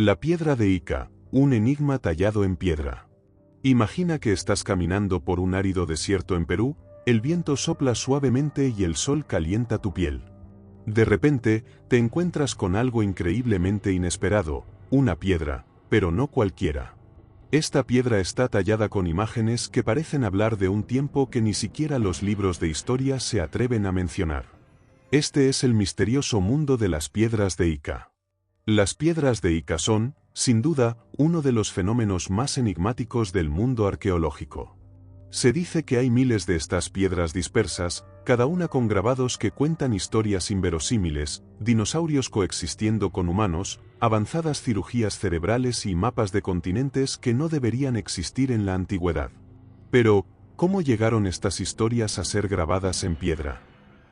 La piedra de Ica, un enigma tallado en piedra. Imagina que estás caminando por un árido desierto en Perú, el viento sopla suavemente y el sol calienta tu piel. De repente, te encuentras con algo increíblemente inesperado, una piedra, pero no cualquiera. Esta piedra está tallada con imágenes que parecen hablar de un tiempo que ni siquiera los libros de historia se atreven a mencionar. Este es el misterioso mundo de las piedras de Ica. Las piedras de Ica son, sin duda, uno de los fenómenos más enigmáticos del mundo arqueológico. Se dice que hay miles de estas piedras dispersas, cada una con grabados que cuentan historias inverosímiles, dinosaurios coexistiendo con humanos, avanzadas cirugías cerebrales y mapas de continentes que no deberían existir en la antigüedad. Pero, ¿cómo llegaron estas historias a ser grabadas en piedra?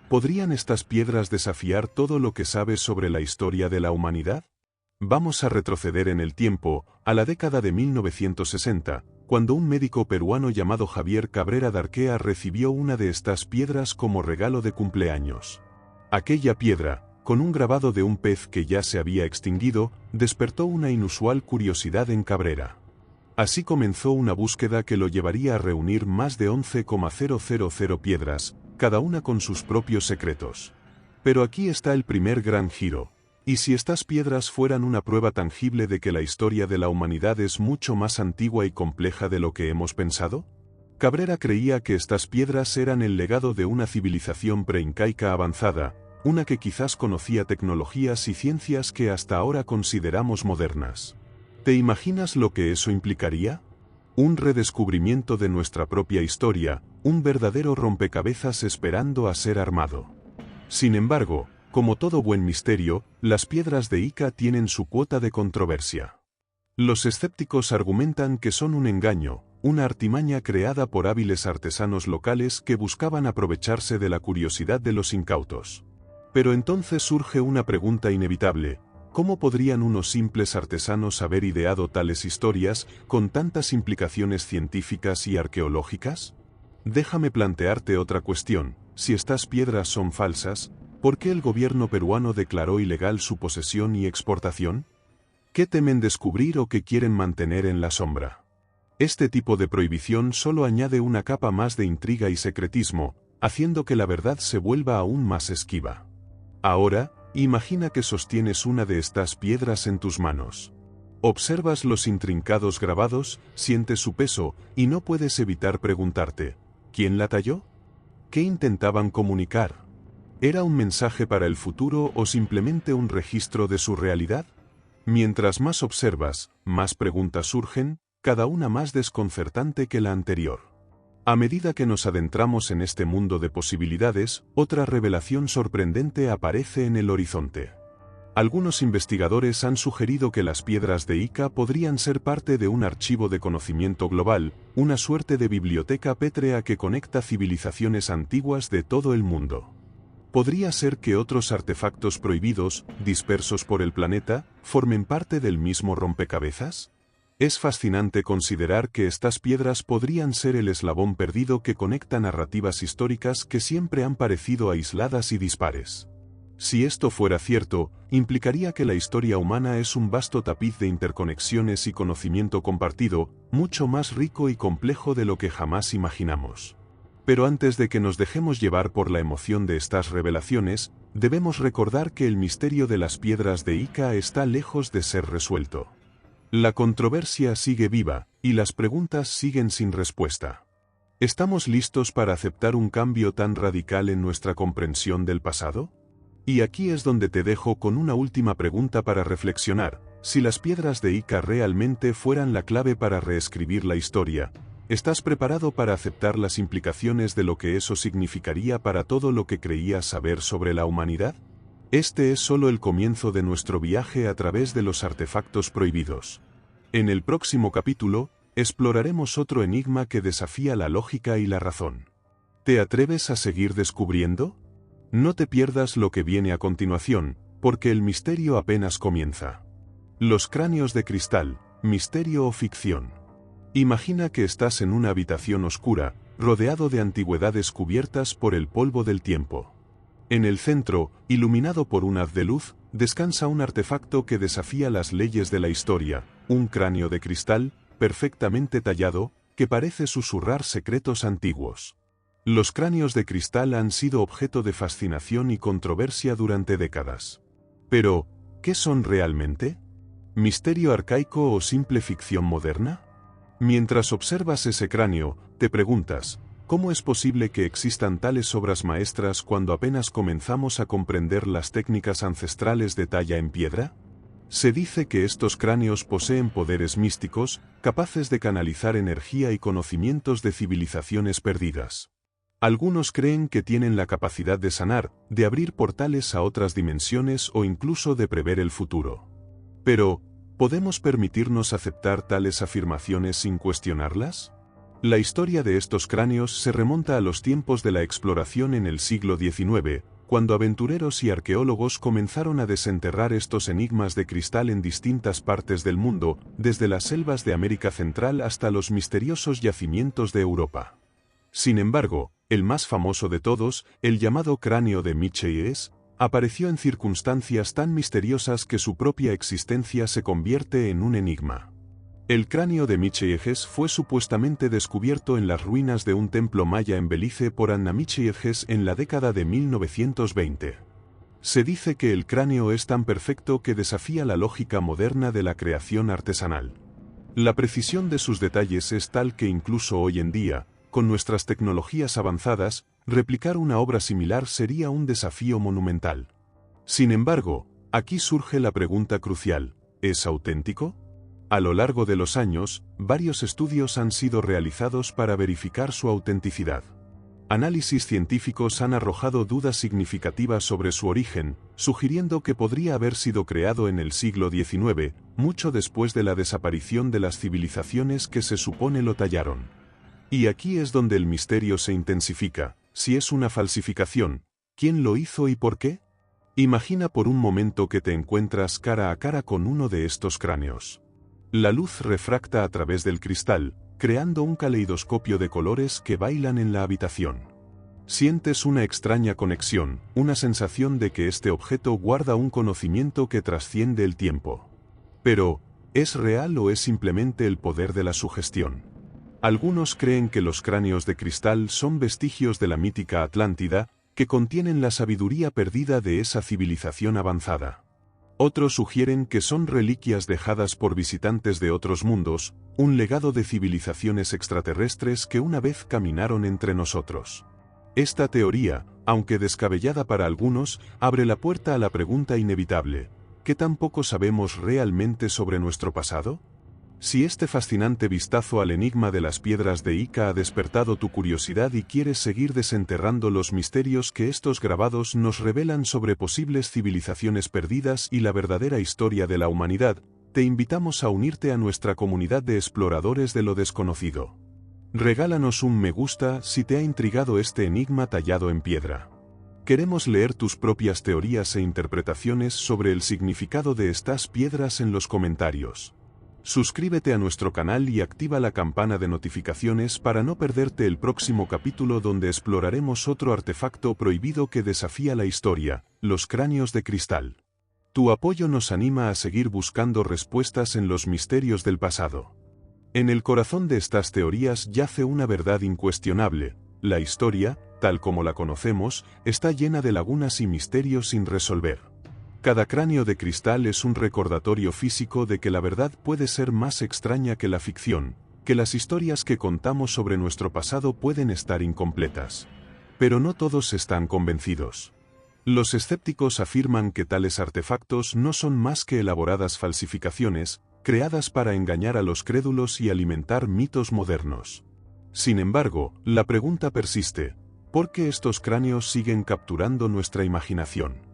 ¿Podrían estas piedras desafiar todo lo que sabes sobre la historia de la humanidad? Vamos a retroceder en el tiempo, a la década de 1960, cuando un médico peruano llamado Javier Cabrera Darquea recibió una de estas piedras como regalo de cumpleaños. Aquella piedra, con un grabado de un pez que ya se había extinguido, despertó una inusual curiosidad en Cabrera. Así comenzó una búsqueda que lo llevaría a reunir más de 11,000 piedras, cada una con sus propios secretos. Pero aquí está el primer gran giro. ¿Y si estas piedras fueran una prueba tangible de que la historia de la humanidad es mucho más antigua y compleja de lo que hemos pensado? Cabrera creía que estas piedras eran el legado de una civilización preincaica avanzada, una que quizás conocía tecnologías y ciencias que hasta ahora consideramos modernas. ¿Te imaginas lo que eso implicaría? Un redescubrimiento de nuestra propia historia, un verdadero rompecabezas esperando a ser armado. Sin embargo, como todo buen misterio, las piedras de Ica tienen su cuota de controversia. Los escépticos argumentan que son un engaño, una artimaña creada por hábiles artesanos locales que buscaban aprovecharse de la curiosidad de los incautos. Pero entonces surge una pregunta inevitable: ¿cómo podrían unos simples artesanos haber ideado tales historias, con tantas implicaciones científicas y arqueológicas? Déjame plantearte otra cuestión: si estas piedras son falsas, ¿por qué el gobierno peruano declaró ilegal su posesión y exportación? ¿Qué temen descubrir o qué quieren mantener en la sombra? Este tipo de prohibición solo añade una capa más de intriga y secretismo, haciendo que la verdad se vuelva aún más esquiva. Ahora, imagina que sostienes una de estas piedras en tus manos. Observas los intrincados grabados, sientes su peso, y no puedes evitar preguntarte: ¿quién la talló? ¿Qué intentaban comunicar? ¿Era un mensaje para el futuro o simplemente un registro de su realidad? Mientras más observas, más preguntas surgen, cada una más desconcertante que la anterior. A medida que nos adentramos en este mundo de posibilidades, otra revelación sorprendente aparece en el horizonte. Algunos investigadores han sugerido que las piedras de Ica podrían ser parte de un archivo de conocimiento global, una suerte de biblioteca pétrea que conecta civilizaciones antiguas de todo el mundo. ¿Podría ser que otros artefactos prohibidos, dispersos por el planeta, formen parte del mismo rompecabezas? Es fascinante considerar que estas piedras podrían ser el eslabón perdido que conecta narrativas históricas que siempre han parecido aisladas y dispares. Si esto fuera cierto, implicaría que la historia humana es un vasto tapiz de interconexiones y conocimiento compartido, mucho más rico y complejo de lo que jamás imaginamos. Pero antes de que nos dejemos llevar por la emoción de estas revelaciones, debemos recordar que el misterio de las piedras de Ica está lejos de ser resuelto. La controversia sigue viva, y las preguntas siguen sin respuesta. ¿Estamos listos para aceptar un cambio tan radical en nuestra comprensión del pasado? Y aquí es donde te dejo con una última pregunta para reflexionar: si las piedras de Ica realmente fueran la clave para reescribir la historia, ¿estás preparado para aceptar las implicaciones de lo que eso significaría para todo lo que creías saber sobre la humanidad? Este es solo el comienzo de nuestro viaje a través de los artefactos prohibidos. En el próximo capítulo, exploraremos otro enigma que desafía la lógica y la razón. ¿Te atreves a seguir descubriendo? No te pierdas lo que viene a continuación, porque el misterio apenas comienza. Los cráneos de cristal, misterio o ficción. Imagina que estás en una habitación oscura, rodeado de antigüedades cubiertas por el polvo del tiempo. En el centro, iluminado por un haz de luz, descansa un artefacto que desafía las leyes de la historia, un cráneo de cristal, perfectamente tallado, que parece susurrar secretos antiguos. Los cráneos de cristal han sido objeto de fascinación y controversia durante décadas. Pero, ¿qué son realmente? ¿Misterio arcaico o simple ficción moderna? Mientras observas ese cráneo, te preguntas, ¿cómo es posible que existan tales obras maestras cuando apenas comenzamos a comprender las técnicas ancestrales de talla en piedra? Se dice que estos cráneos poseen poderes místicos, capaces de canalizar energía y conocimientos de civilizaciones perdidas. Algunos creen que tienen la capacidad de sanar, de abrir portales a otras dimensiones o incluso de prever el futuro. Pero, ¿podemos permitirnos aceptar tales afirmaciones sin cuestionarlas? La historia de estos cráneos se remonta a los tiempos de la exploración en el siglo XIX, cuando aventureros y arqueólogos comenzaron a desenterrar estos enigmas de cristal en distintas partes del mundo, desde las selvas de América Central hasta los misteriosos yacimientos de Europa. Sin embargo, el más famoso de todos, el llamado cráneo de Michel, apareció en circunstancias tan misteriosas que su propia existencia se convierte en un enigma. El cráneo de Michel fue supuestamente descubierto en las ruinas de un templo maya en Belice por Anna Michel en la década de 1920. Se dice que el cráneo es tan perfecto que desafía la lógica moderna de la creación artesanal. La precisión de sus detalles es tal que incluso hoy en día, con nuestras tecnologías avanzadas, replicar una obra similar sería un desafío monumental. Sin embargo, aquí surge la pregunta crucial: ¿es auténtico? A lo largo de los años, varios estudios han sido realizados para verificar su autenticidad. Análisis científicos han arrojado dudas significativas sobre su origen, sugiriendo que podría haber sido creado en el siglo XIX, mucho después de la desaparición de las civilizaciones que se supone lo tallaron. Y aquí es donde el misterio se intensifica: si es una falsificación, ¿quién lo hizo y por qué? Imagina por un momento que te encuentras cara a cara con uno de estos cráneos. La luz refracta a través del cristal, creando un caleidoscopio de colores que bailan en la habitación. Sientes una extraña conexión, una sensación de que este objeto guarda un conocimiento que trasciende el tiempo. Pero, ¿es real o es simplemente el poder de la sugestión? Algunos creen que los cráneos de cristal son vestigios de la mítica Atlántida, que contienen la sabiduría perdida de esa civilización avanzada. Otros sugieren que son reliquias dejadas por visitantes de otros mundos, un legado de civilizaciones extraterrestres que una vez caminaron entre nosotros. Esta teoría, aunque descabellada para algunos, abre la puerta a la pregunta inevitable: ¿qué tan poco sabemos realmente sobre nuestro pasado? Si este fascinante vistazo al enigma de las piedras de Ica ha despertado tu curiosidad y quieres seguir desenterrando los misterios que estos grabados nos revelan sobre posibles civilizaciones perdidas y la verdadera historia de la humanidad, te invitamos a unirte a nuestra comunidad de exploradores de lo desconocido. Regálanos un me gusta si te ha intrigado este enigma tallado en piedra. Queremos leer tus propias teorías e interpretaciones sobre el significado de estas piedras en los comentarios. Suscríbete a nuestro canal y activa la campana de notificaciones para no perderte el próximo capítulo donde exploraremos otro artefacto prohibido que desafía la historia: los cráneos de cristal. Tu apoyo nos anima a seguir buscando respuestas en los misterios del pasado. En el corazón de estas teorías yace una verdad incuestionable: la historia, tal como la conocemos, está llena de lagunas y misterios sin resolver. Cada cráneo de cristal es un recordatorio físico de que la verdad puede ser más extraña que la ficción, que las historias que contamos sobre nuestro pasado pueden estar incompletas. Pero no todos están convencidos. Los escépticos afirman que tales artefactos no son más que elaboradas falsificaciones, creadas para engañar a los crédulos y alimentar mitos modernos. Sin embargo, la pregunta persiste: ¿por qué estos cráneos siguen capturando nuestra imaginación?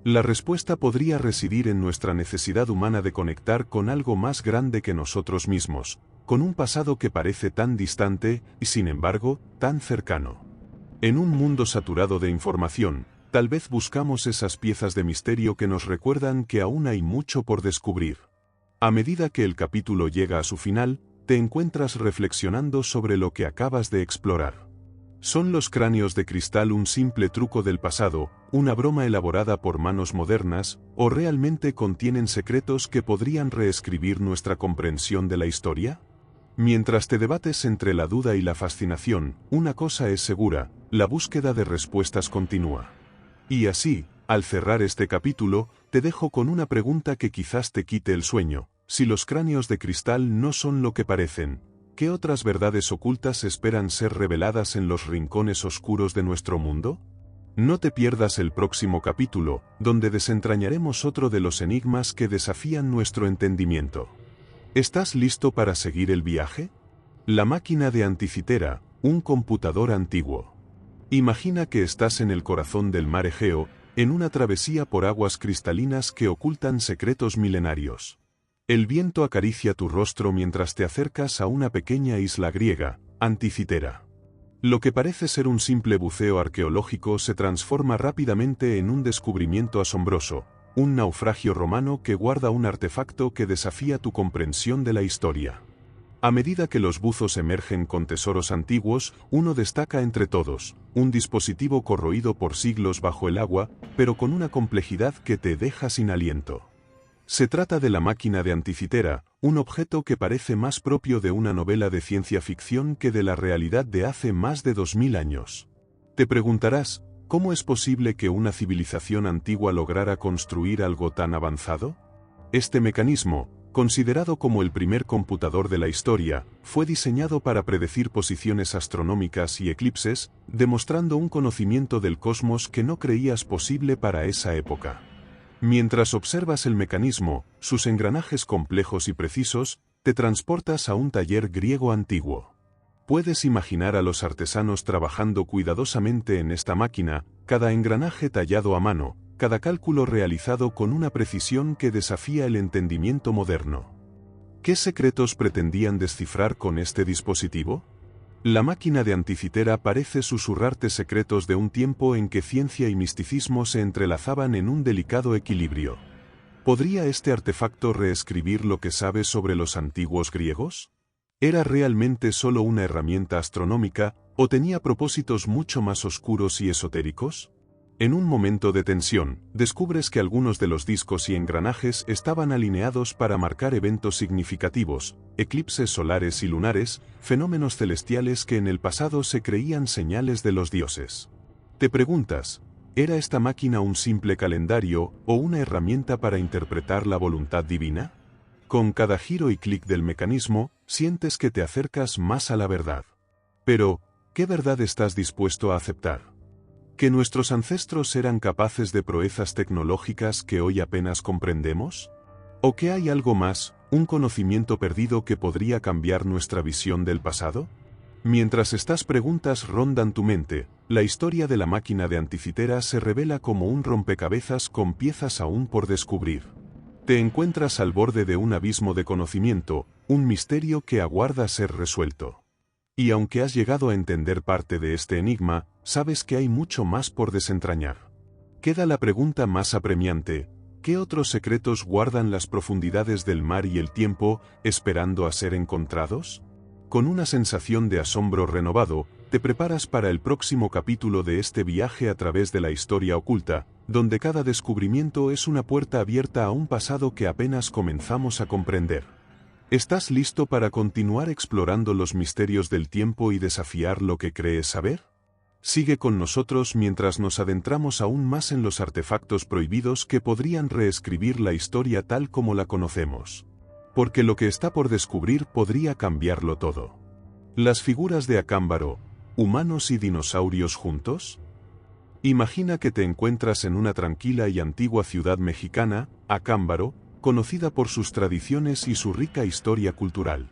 La respuesta podría residir en nuestra necesidad humana de conectar con algo más grande que nosotros mismos, con un pasado que parece tan distante y, sin embargo, tan cercano. En un mundo saturado de información, tal vez buscamos esas piezas de misterio que nos recuerdan que aún hay mucho por descubrir. A medida que el capítulo llega a su final, te encuentras reflexionando sobre lo que acabas de explorar. ¿Son los cráneos de cristal un simple truco del pasado, una broma elaborada por manos modernas, o realmente contienen secretos que podrían reescribir nuestra comprensión de la historia? Mientras te debates entre la duda y la fascinación, una cosa es segura, la búsqueda de respuestas continúa. Y así, al cerrar este capítulo, te dejo con una pregunta que quizás te quite el sueño: si los cráneos de cristal no son lo que parecen, ¿qué otras verdades ocultas esperan ser reveladas en los rincones oscuros de nuestro mundo? No te pierdas el próximo capítulo, donde desentrañaremos otro de los enigmas que desafían nuestro entendimiento. ¿Estás listo para seguir el viaje? La máquina de Anticitera, un computador antiguo. Imagina que estás en el corazón del mar Egeo, en una travesía por aguas cristalinas que ocultan secretos milenarios. El viento acaricia tu rostro mientras te acercas a una pequeña isla griega, Anticitera. Lo que parece ser un simple buceo arqueológico se transforma rápidamente en un descubrimiento asombroso, un naufragio romano que guarda un artefacto que desafía tu comprensión de la historia. A medida que los buzos emergen con tesoros antiguos, uno destaca entre todos: un dispositivo corroído por siglos bajo el agua, pero con una complejidad que te deja sin aliento. Se trata de la máquina de Anticitera, un objeto que parece más propio de una novela de ciencia ficción que de la realidad de hace más de 2000 años. Te preguntarás, ¿cómo es posible que una civilización antigua lograra construir algo tan avanzado? Este mecanismo, considerado como el primer computador de la historia, fue diseñado para predecir posiciones astronómicas y eclipses, demostrando un conocimiento del cosmos que no creías posible para esa época. Mientras observas el mecanismo, sus engranajes complejos y precisos, te transportas a un taller griego antiguo. Puedes imaginar a los artesanos trabajando cuidadosamente en esta máquina, cada engranaje tallado a mano, cada cálculo realizado con una precisión que desafía el entendimiento moderno. ¿Qué secretos pretendían descifrar con este dispositivo? La máquina de Anticitera parece susurrarte secretos de un tiempo en que ciencia y misticismo se entrelazaban en un delicado equilibrio. ¿Podría este artefacto reescribir lo que sabes sobre los antiguos griegos? ¿Era realmente solo una herramienta astronómica, o tenía propósitos mucho más oscuros y esotéricos? En un momento de tensión, descubres que algunos de los discos y engranajes estaban alineados para marcar eventos significativos, eclipses solares y lunares, fenómenos celestiales que en el pasado se creían señales de los dioses. Te preguntas, ¿era esta máquina un simple calendario o una herramienta para interpretar la voluntad divina? Con cada giro y clic del mecanismo, sientes que te acercas más a la verdad. Pero, ¿qué verdad estás dispuesto a aceptar? ¿Que nuestros ancestros eran capaces de proezas tecnológicas que hoy apenas comprendemos? ¿O que hay algo más, un conocimiento perdido que podría cambiar nuestra visión del pasado? Mientras estas preguntas rondan tu mente, la historia de la máquina de Anticitera se revela como un rompecabezas con piezas aún por descubrir. Te encuentras al borde de un abismo de conocimiento, un misterio que aguarda ser resuelto. Y aunque has llegado a entender parte de este enigma, sabes que hay mucho más por desentrañar. Queda la pregunta más apremiante: ¿qué otros secretos guardan las profundidades del mar y el tiempo, esperando a ser encontrados? Con una sensación de asombro renovado, te preparas para el próximo capítulo de este viaje a través de la historia oculta, donde cada descubrimiento es una puerta abierta a un pasado que apenas comenzamos a comprender. ¿Estás listo para continuar explorando los misterios del tiempo y desafiar lo que crees saber? Sigue con nosotros mientras nos adentramos aún más en los artefactos prohibidos que podrían reescribir la historia tal como la conocemos. Porque lo que está por descubrir podría cambiarlo todo. Las figuras de Acámbaro, ¿humanos y dinosaurios juntos? Imagina que te encuentras en una tranquila y antigua ciudad mexicana, Acámbaro, conocida por sus tradiciones y su rica historia cultural.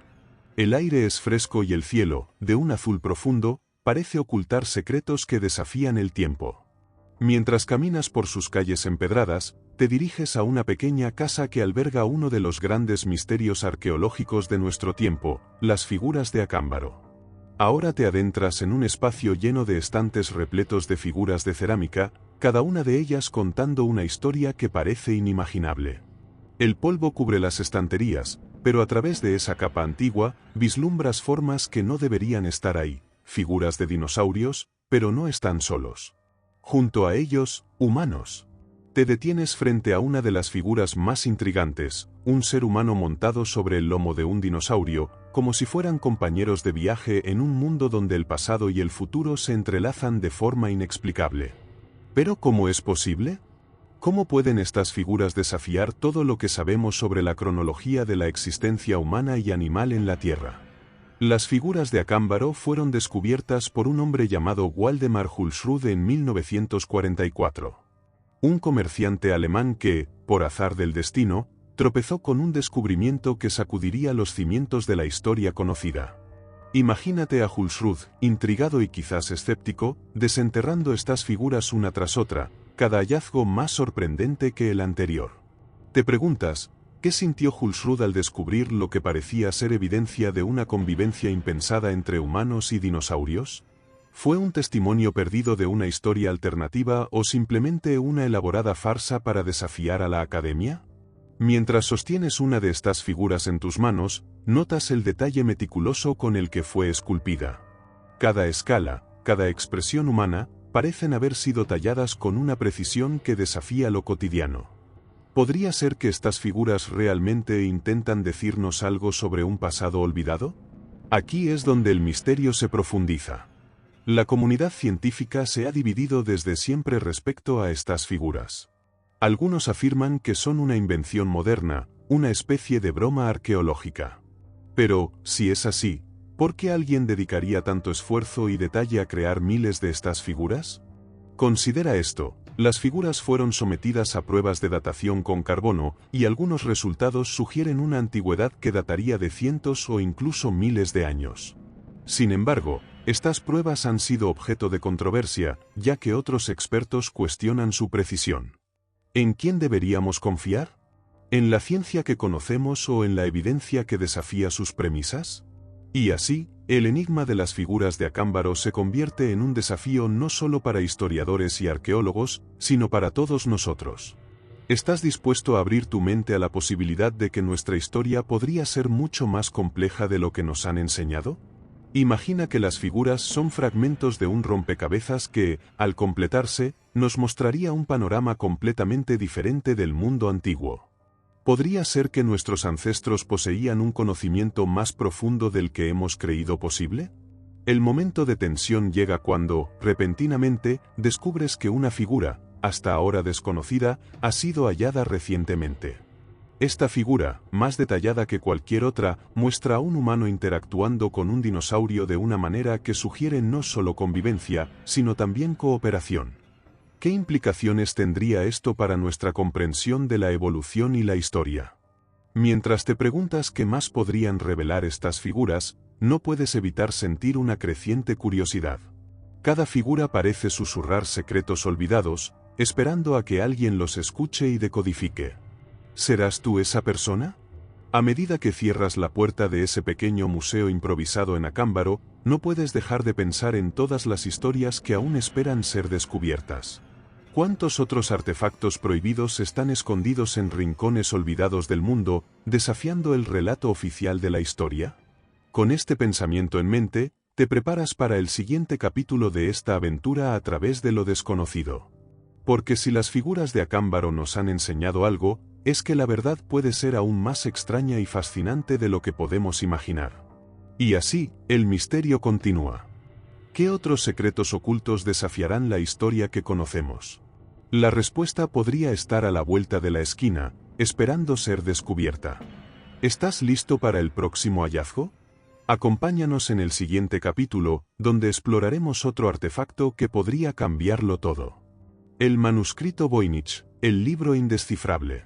El aire es fresco y el cielo, de un azul profundo, parece ocultar secretos que desafían el tiempo. Mientras caminas por sus calles empedradas, te diriges a una pequeña casa que alberga uno de los grandes misterios arqueológicos de nuestro tiempo, las figuras de Acámbaro. Ahora te adentras en un espacio lleno de estantes repletos de figuras de cerámica, cada una de ellas contando una historia que parece inimaginable. El polvo cubre las estanterías, pero a través de esa capa antigua, vislumbras formas que no deberían estar ahí: figuras de dinosaurios, pero no están solos. Junto a ellos, humanos. Te detienes frente a una de las figuras más intrigantes, un ser humano montado sobre el lomo de un dinosaurio, como si fueran compañeros de viaje en un mundo donde el pasado y el futuro se entrelazan de forma inexplicable. ¿Pero cómo es posible? ¿Cómo pueden estas figuras desafiar todo lo que sabemos sobre la cronología de la existencia humana y animal en la Tierra? Las figuras de Acámbaro fueron descubiertas por un hombre llamado Waldemar Hulsrud en 1944. Un comerciante alemán que, por azar del destino, tropezó con un descubrimiento que sacudiría los cimientos de la historia conocida. Imagínate a Hulsrud, intrigado y quizás escéptico, desenterrando estas figuras una tras otra, cada hallazgo más sorprendente que el anterior. Te preguntas, ¿qué sintió Hulsrud al descubrir lo que parecía ser evidencia de una convivencia impensada entre humanos y dinosaurios? ¿Fue un testimonio perdido de una historia alternativa o simplemente una elaborada farsa para desafiar a la academia? Mientras sostienes una de estas figuras en tus manos, notas el detalle meticuloso con el que fue esculpida. Cada escala, cada expresión humana, parecen haber sido talladas con una precisión que desafía lo cotidiano. ¿Podría ser que estas figuras realmente intentan decirnos algo sobre un pasado olvidado? Aquí es donde el misterio se profundiza. La comunidad científica se ha dividido desde siempre respecto a estas figuras. Algunos afirman que son una invención moderna, una especie de broma arqueológica. Pero, si es así, ¿por qué alguien dedicaría tanto esfuerzo y detalle a crear miles de estas figuras? Considera esto, las figuras fueron sometidas a pruebas de datación con carbono, y algunos resultados sugieren una antigüedad que dataría de cientos o incluso miles de años. Sin embargo, estas pruebas han sido objeto de controversia, ya que otros expertos cuestionan su precisión. ¿En quién deberíamos confiar? ¿En la ciencia que conocemos o en la evidencia que desafía sus premisas? Y así, el enigma de las figuras de Acámbaro se convierte en un desafío no solo para historiadores y arqueólogos, sino para todos nosotros. ¿Estás dispuesto a abrir tu mente a la posibilidad de que nuestra historia podría ser mucho más compleja de lo que nos han enseñado? Imagina que las figuras son fragmentos de un rompecabezas que, al completarse, nos mostraría un panorama completamente diferente del mundo antiguo. ¿Podría ser que nuestros ancestros poseían un conocimiento más profundo del que hemos creído posible? El momento de tensión llega cuando, repentinamente, descubres que una figura, hasta ahora desconocida, ha sido hallada recientemente. Esta figura, más detallada que cualquier otra, muestra a un humano interactuando con un dinosaurio de una manera que sugiere no solo convivencia, sino también cooperación. ¿Qué implicaciones tendría esto para nuestra comprensión de la evolución y la historia? Mientras te preguntas qué más podrían revelar estas figuras, no puedes evitar sentir una creciente curiosidad. Cada figura parece susurrar secretos olvidados, esperando a que alguien los escuche y decodifique. ¿Serás tú esa persona? A medida que cierras la puerta de ese pequeño museo improvisado en Acámbaro, no puedes dejar de pensar en todas las historias que aún esperan ser descubiertas. ¿Cuántos otros artefactos prohibidos están escondidos en rincones olvidados del mundo, desafiando el relato oficial de la historia? Con este pensamiento en mente, te preparas para el siguiente capítulo de esta aventura a través de lo desconocido. Porque si las figuras de Acámbaro nos han enseñado algo, es que la verdad puede ser aún más extraña y fascinante de lo que podemos imaginar. Y así, el misterio continúa. ¿Qué otros secretos ocultos desafiarán la historia que conocemos? La respuesta podría estar a la vuelta de la esquina, esperando ser descubierta. ¿Estás listo para el próximo hallazgo? Acompáñanos en el siguiente capítulo, donde exploraremos otro artefacto que podría cambiarlo todo. El manuscrito Voynich, el libro indescifrable.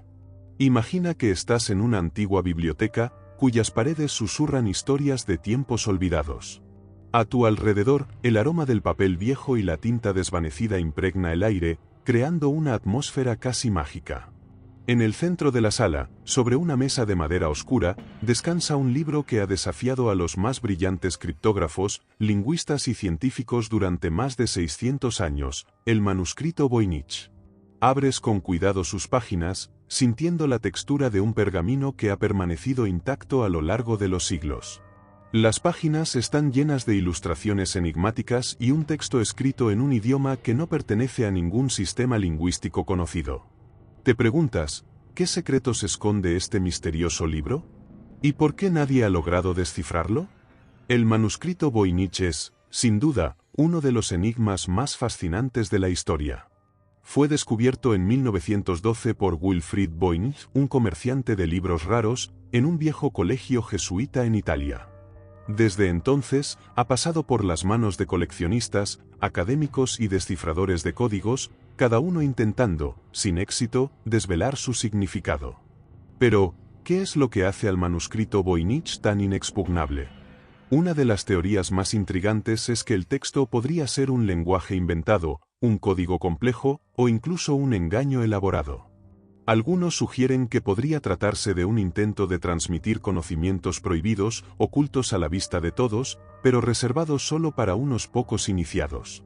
Imagina que estás en una antigua biblioteca, cuyas paredes susurran historias de tiempos olvidados. A tu alrededor, el aroma del papel viejo y la tinta desvanecida impregna el aire, creando una atmósfera casi mágica. En el centro de la sala, sobre una mesa de madera oscura, descansa un libro que ha desafiado a los más brillantes criptógrafos, lingüistas y científicos durante más de 600 años, el manuscrito Voynich. Abres con cuidado sus páginas, sintiendo la textura de un pergamino que ha permanecido intacto a lo largo de los siglos. Las páginas están llenas de ilustraciones enigmáticas y un texto escrito en un idioma que no pertenece a ningún sistema lingüístico conocido. ¿Te preguntas, qué secretos esconde este misterioso libro? ¿Y por qué nadie ha logrado descifrarlo? El manuscrito Voynich es, sin duda, uno de los enigmas más fascinantes de la historia. Fue descubierto en 1912 por Wilfrid Voynich, un comerciante de libros raros, en un viejo colegio jesuita en Italia. Desde entonces, ha pasado por las manos de coleccionistas, académicos y descifradores de códigos, cada uno intentando, sin éxito, desvelar su significado. Pero, ¿qué es lo que hace al manuscrito Voynich tan inexpugnable? Una de las teorías más intrigantes es que el texto podría ser un lenguaje inventado, un código complejo, o incluso un engaño elaborado. Algunos sugieren que podría tratarse de un intento de transmitir conocimientos prohibidos, ocultos a la vista de todos, pero reservados solo para unos pocos iniciados.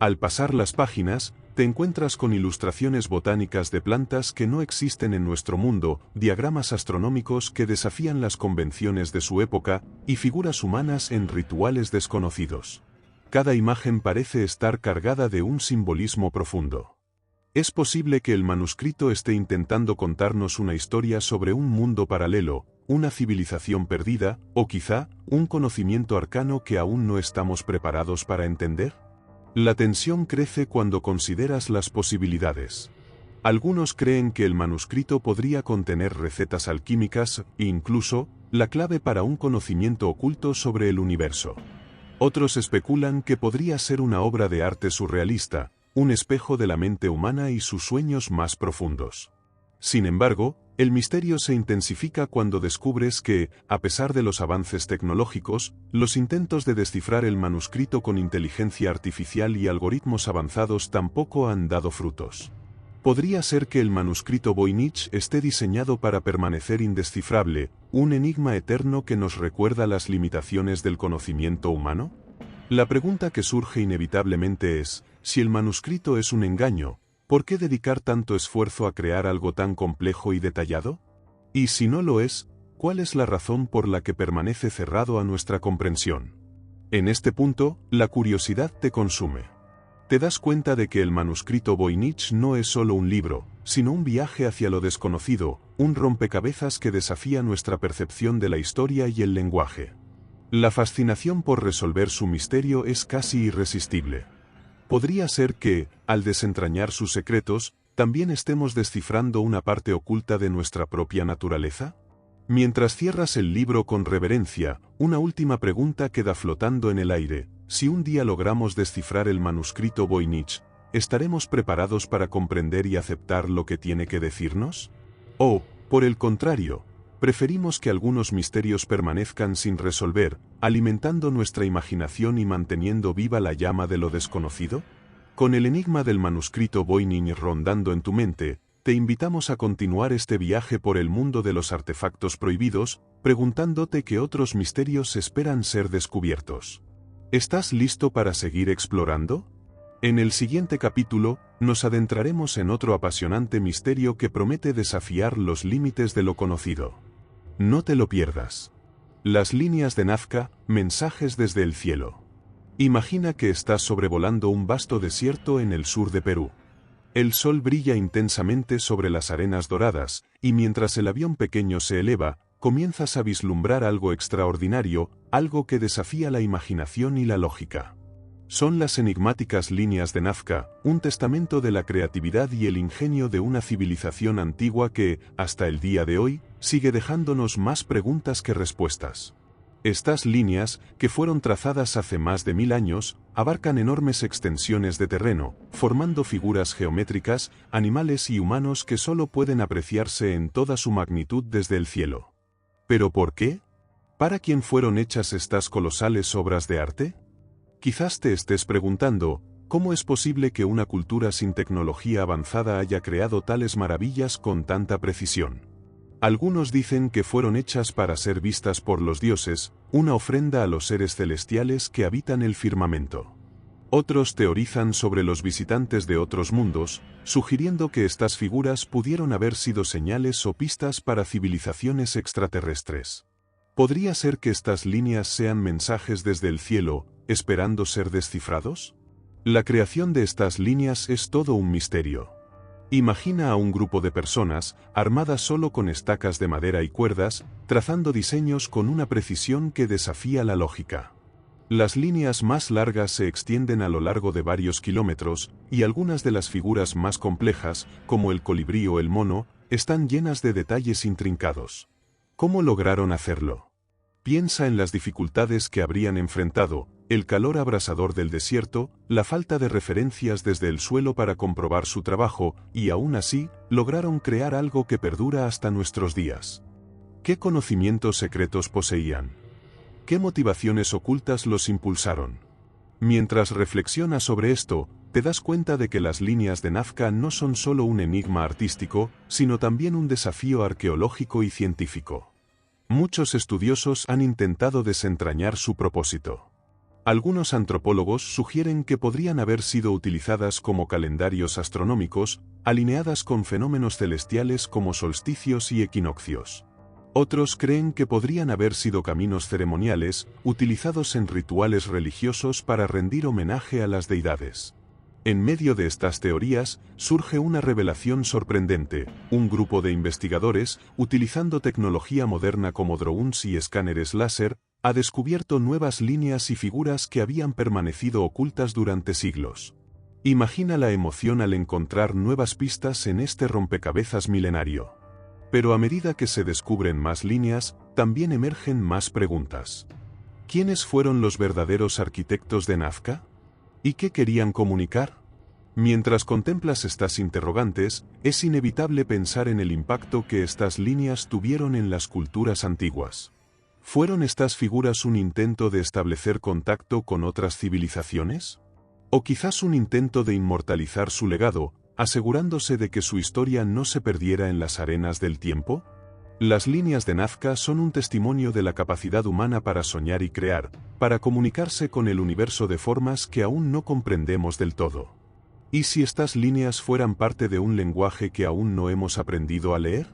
Al pasar las páginas, te encuentras con ilustraciones botánicas de plantas que no existen en nuestro mundo, diagramas astronómicos que desafían las convenciones de su época, y figuras humanas en rituales desconocidos. Cada imagen parece estar cargada de un simbolismo profundo. Es posible que el manuscrito esté intentando contarnos una historia sobre un mundo paralelo, una civilización perdida, o quizá, un conocimiento arcano que aún no estamos preparados para entender. La tensión crece cuando consideras las posibilidades. Algunos creen que el manuscrito podría contener recetas alquímicas, e incluso, la clave para un conocimiento oculto sobre el universo. Otros especulan que podría ser una obra de arte surrealista, un espejo de la mente humana y sus sueños más profundos. Sin embargo, el misterio se intensifica cuando descubres que, a pesar de los avances tecnológicos, los intentos de descifrar el manuscrito con inteligencia artificial y algoritmos avanzados tampoco han dado frutos. ¿Podría ser que el manuscrito Voynich esté diseñado para permanecer indescifrable, un enigma eterno que nos recuerda las limitaciones del conocimiento humano? La pregunta que surge inevitablemente es, si el manuscrito es un engaño, ¿por qué dedicar tanto esfuerzo a crear algo tan complejo y detallado? Y si no lo es, ¿cuál es la razón por la que permanece cerrado a nuestra comprensión? En este punto, la curiosidad te consume. Te das cuenta de que el manuscrito Voynich no es solo un libro, sino un viaje hacia lo desconocido, un rompecabezas que desafía nuestra percepción de la historia y el lenguaje. La fascinación por resolver su misterio es casi irresistible. ¿Podría ser que, al desentrañar sus secretos, también estemos descifrando una parte oculta de nuestra propia naturaleza? Mientras cierras el libro con reverencia, una última pregunta queda flotando en el aire. Si un día logramos descifrar el manuscrito Voynich, ¿estaremos preparados para comprender y aceptar lo que tiene que decirnos? ¿O, por el contrario, preferimos que algunos misterios permanezcan sin resolver, alimentando nuestra imaginación y manteniendo viva la llama de lo desconocido? Con el enigma del manuscrito Voynich rondando en tu mente, te invitamos a continuar este viaje por el mundo de los artefactos prohibidos, preguntándote qué otros misterios esperan ser descubiertos. ¿Estás listo para seguir explorando? En el siguiente capítulo, nos adentraremos en otro apasionante misterio que promete desafiar los límites de lo conocido. No te lo pierdas. Las líneas de Nazca, mensajes desde el cielo. Imagina que estás sobrevolando un vasto desierto en el sur de Perú. El sol brilla intensamente sobre las arenas doradas, y mientras el avión pequeño se eleva, comienzas a vislumbrar algo extraordinario, algo que desafía la imaginación y la lógica. Son las enigmáticas líneas de Nazca, un testamento de la creatividad y el ingenio de una civilización antigua que, hasta el día de hoy, sigue dejándonos más preguntas que respuestas. Estas líneas, que fueron trazadas hace más de 1000 años, abarcan enormes extensiones de terreno, formando figuras geométricas, animales y humanos que solo pueden apreciarse en toda su magnitud desde el cielo. ¿Pero por qué? ¿Para quién fueron hechas estas colosales obras de arte? Quizás te estés preguntando, ¿cómo es posible que una cultura sin tecnología avanzada haya creado tales maravillas con tanta precisión? Algunos dicen que fueron hechas para ser vistas por los dioses, una ofrenda a los seres celestiales que habitan el firmamento. Otros teorizan sobre los visitantes de otros mundos, sugiriendo que estas figuras pudieron haber sido señales o pistas para civilizaciones extraterrestres. ¿Podría ser que estas líneas sean mensajes desde el cielo, esperando ser descifrados? La creación de estas líneas es todo un misterio. Imagina a un grupo de personas, armadas solo con estacas de madera y cuerdas, trazando diseños con una precisión que desafía la lógica. Las líneas más largas se extienden a lo largo de varios kilómetros, y algunas de las figuras más complejas, como el colibrí o el mono, están llenas de detalles intrincados. ¿Cómo lograron hacerlo? Piensa en las dificultades que habrían enfrentado, el calor abrasador del desierto, la falta de referencias desde el suelo para comprobar su trabajo, y aún así, lograron crear algo que perdura hasta nuestros días. ¿Qué conocimientos secretos poseían? ¿Qué motivaciones ocultas los impulsaron? Mientras reflexionas sobre esto, te das cuenta de que las líneas de Nazca no son solo un enigma artístico, sino también un desafío arqueológico y científico. Muchos estudiosos han intentado desentrañar su propósito. Algunos antropólogos sugieren que podrían haber sido utilizadas como calendarios astronómicos, alineadas con fenómenos celestiales como solsticios y equinoccios. Otros creen que podrían haber sido caminos ceremoniales, utilizados en rituales religiosos para rendir homenaje a las deidades. En medio de estas teorías, surge una revelación sorprendente: un grupo de investigadores, utilizando tecnología moderna como drones y escáneres láser, ha descubierto nuevas líneas y figuras que habían permanecido ocultas durante siglos. Imagina la emoción al encontrar nuevas pistas en este rompecabezas milenario. Pero a medida que se descubren más líneas, también emergen más preguntas. ¿Quiénes fueron los verdaderos arquitectos de Nazca? ¿Y qué querían comunicar? Mientras contemplas estas interrogantes, es inevitable pensar en el impacto que estas líneas tuvieron en las culturas antiguas. ¿Fueron estas figuras un intento de establecer contacto con otras civilizaciones? ¿O quizás un intento de inmortalizar su legado, asegurándose de que su historia no se perdiera en las arenas del tiempo? Las líneas de Nazca son un testimonio de la capacidad humana para soñar y crear, para comunicarse con el universo de formas que aún no comprendemos del todo. ¿Y si estas líneas fueran parte de un lenguaje que aún no hemos aprendido a leer?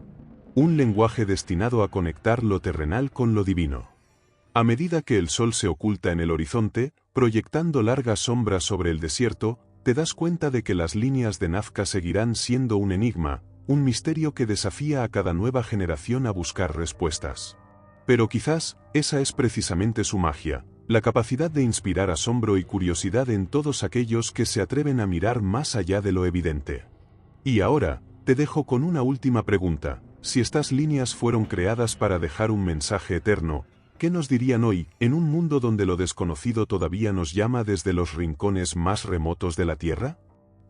Un lenguaje destinado a conectar lo terrenal con lo divino. A medida que el sol se oculta en el horizonte, proyectando largas sombras sobre el desierto, te das cuenta de que las líneas de Nazca seguirán siendo un enigma, un misterio que desafía a cada nueva generación a buscar respuestas. Pero quizás, esa es precisamente su magia, la capacidad de inspirar asombro y curiosidad en todos aquellos que se atreven a mirar más allá de lo evidente. Y ahora, te dejo con una última pregunta: si estas líneas fueron creadas para dejar un mensaje eterno, ¿qué nos dirían hoy, en un mundo donde lo desconocido todavía nos llama desde los rincones más remotos de la Tierra?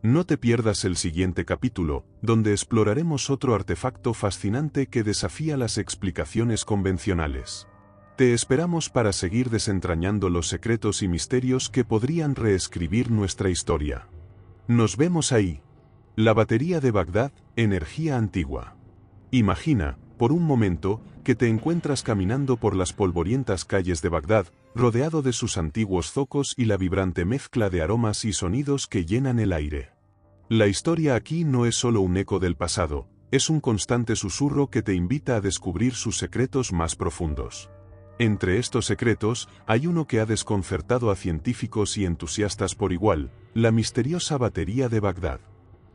No te pierdas el siguiente capítulo, donde exploraremos otro artefacto fascinante que desafía las explicaciones convencionales. Te esperamos para seguir desentrañando los secretos y misterios que podrían reescribir nuestra historia. Nos vemos ahí. La batería de Bagdad, energía antigua. Imagina, por un momento, que te encuentras caminando por las polvorientas calles de Bagdad, rodeado de sus antiguos zocos y la vibrante mezcla de aromas y sonidos que llenan el aire. La historia aquí no es solo un eco del pasado, es un constante susurro que te invita a descubrir sus secretos más profundos. Entre estos secretos, hay uno que ha desconcertado a científicos y entusiastas por igual: la misteriosa batería de Bagdad.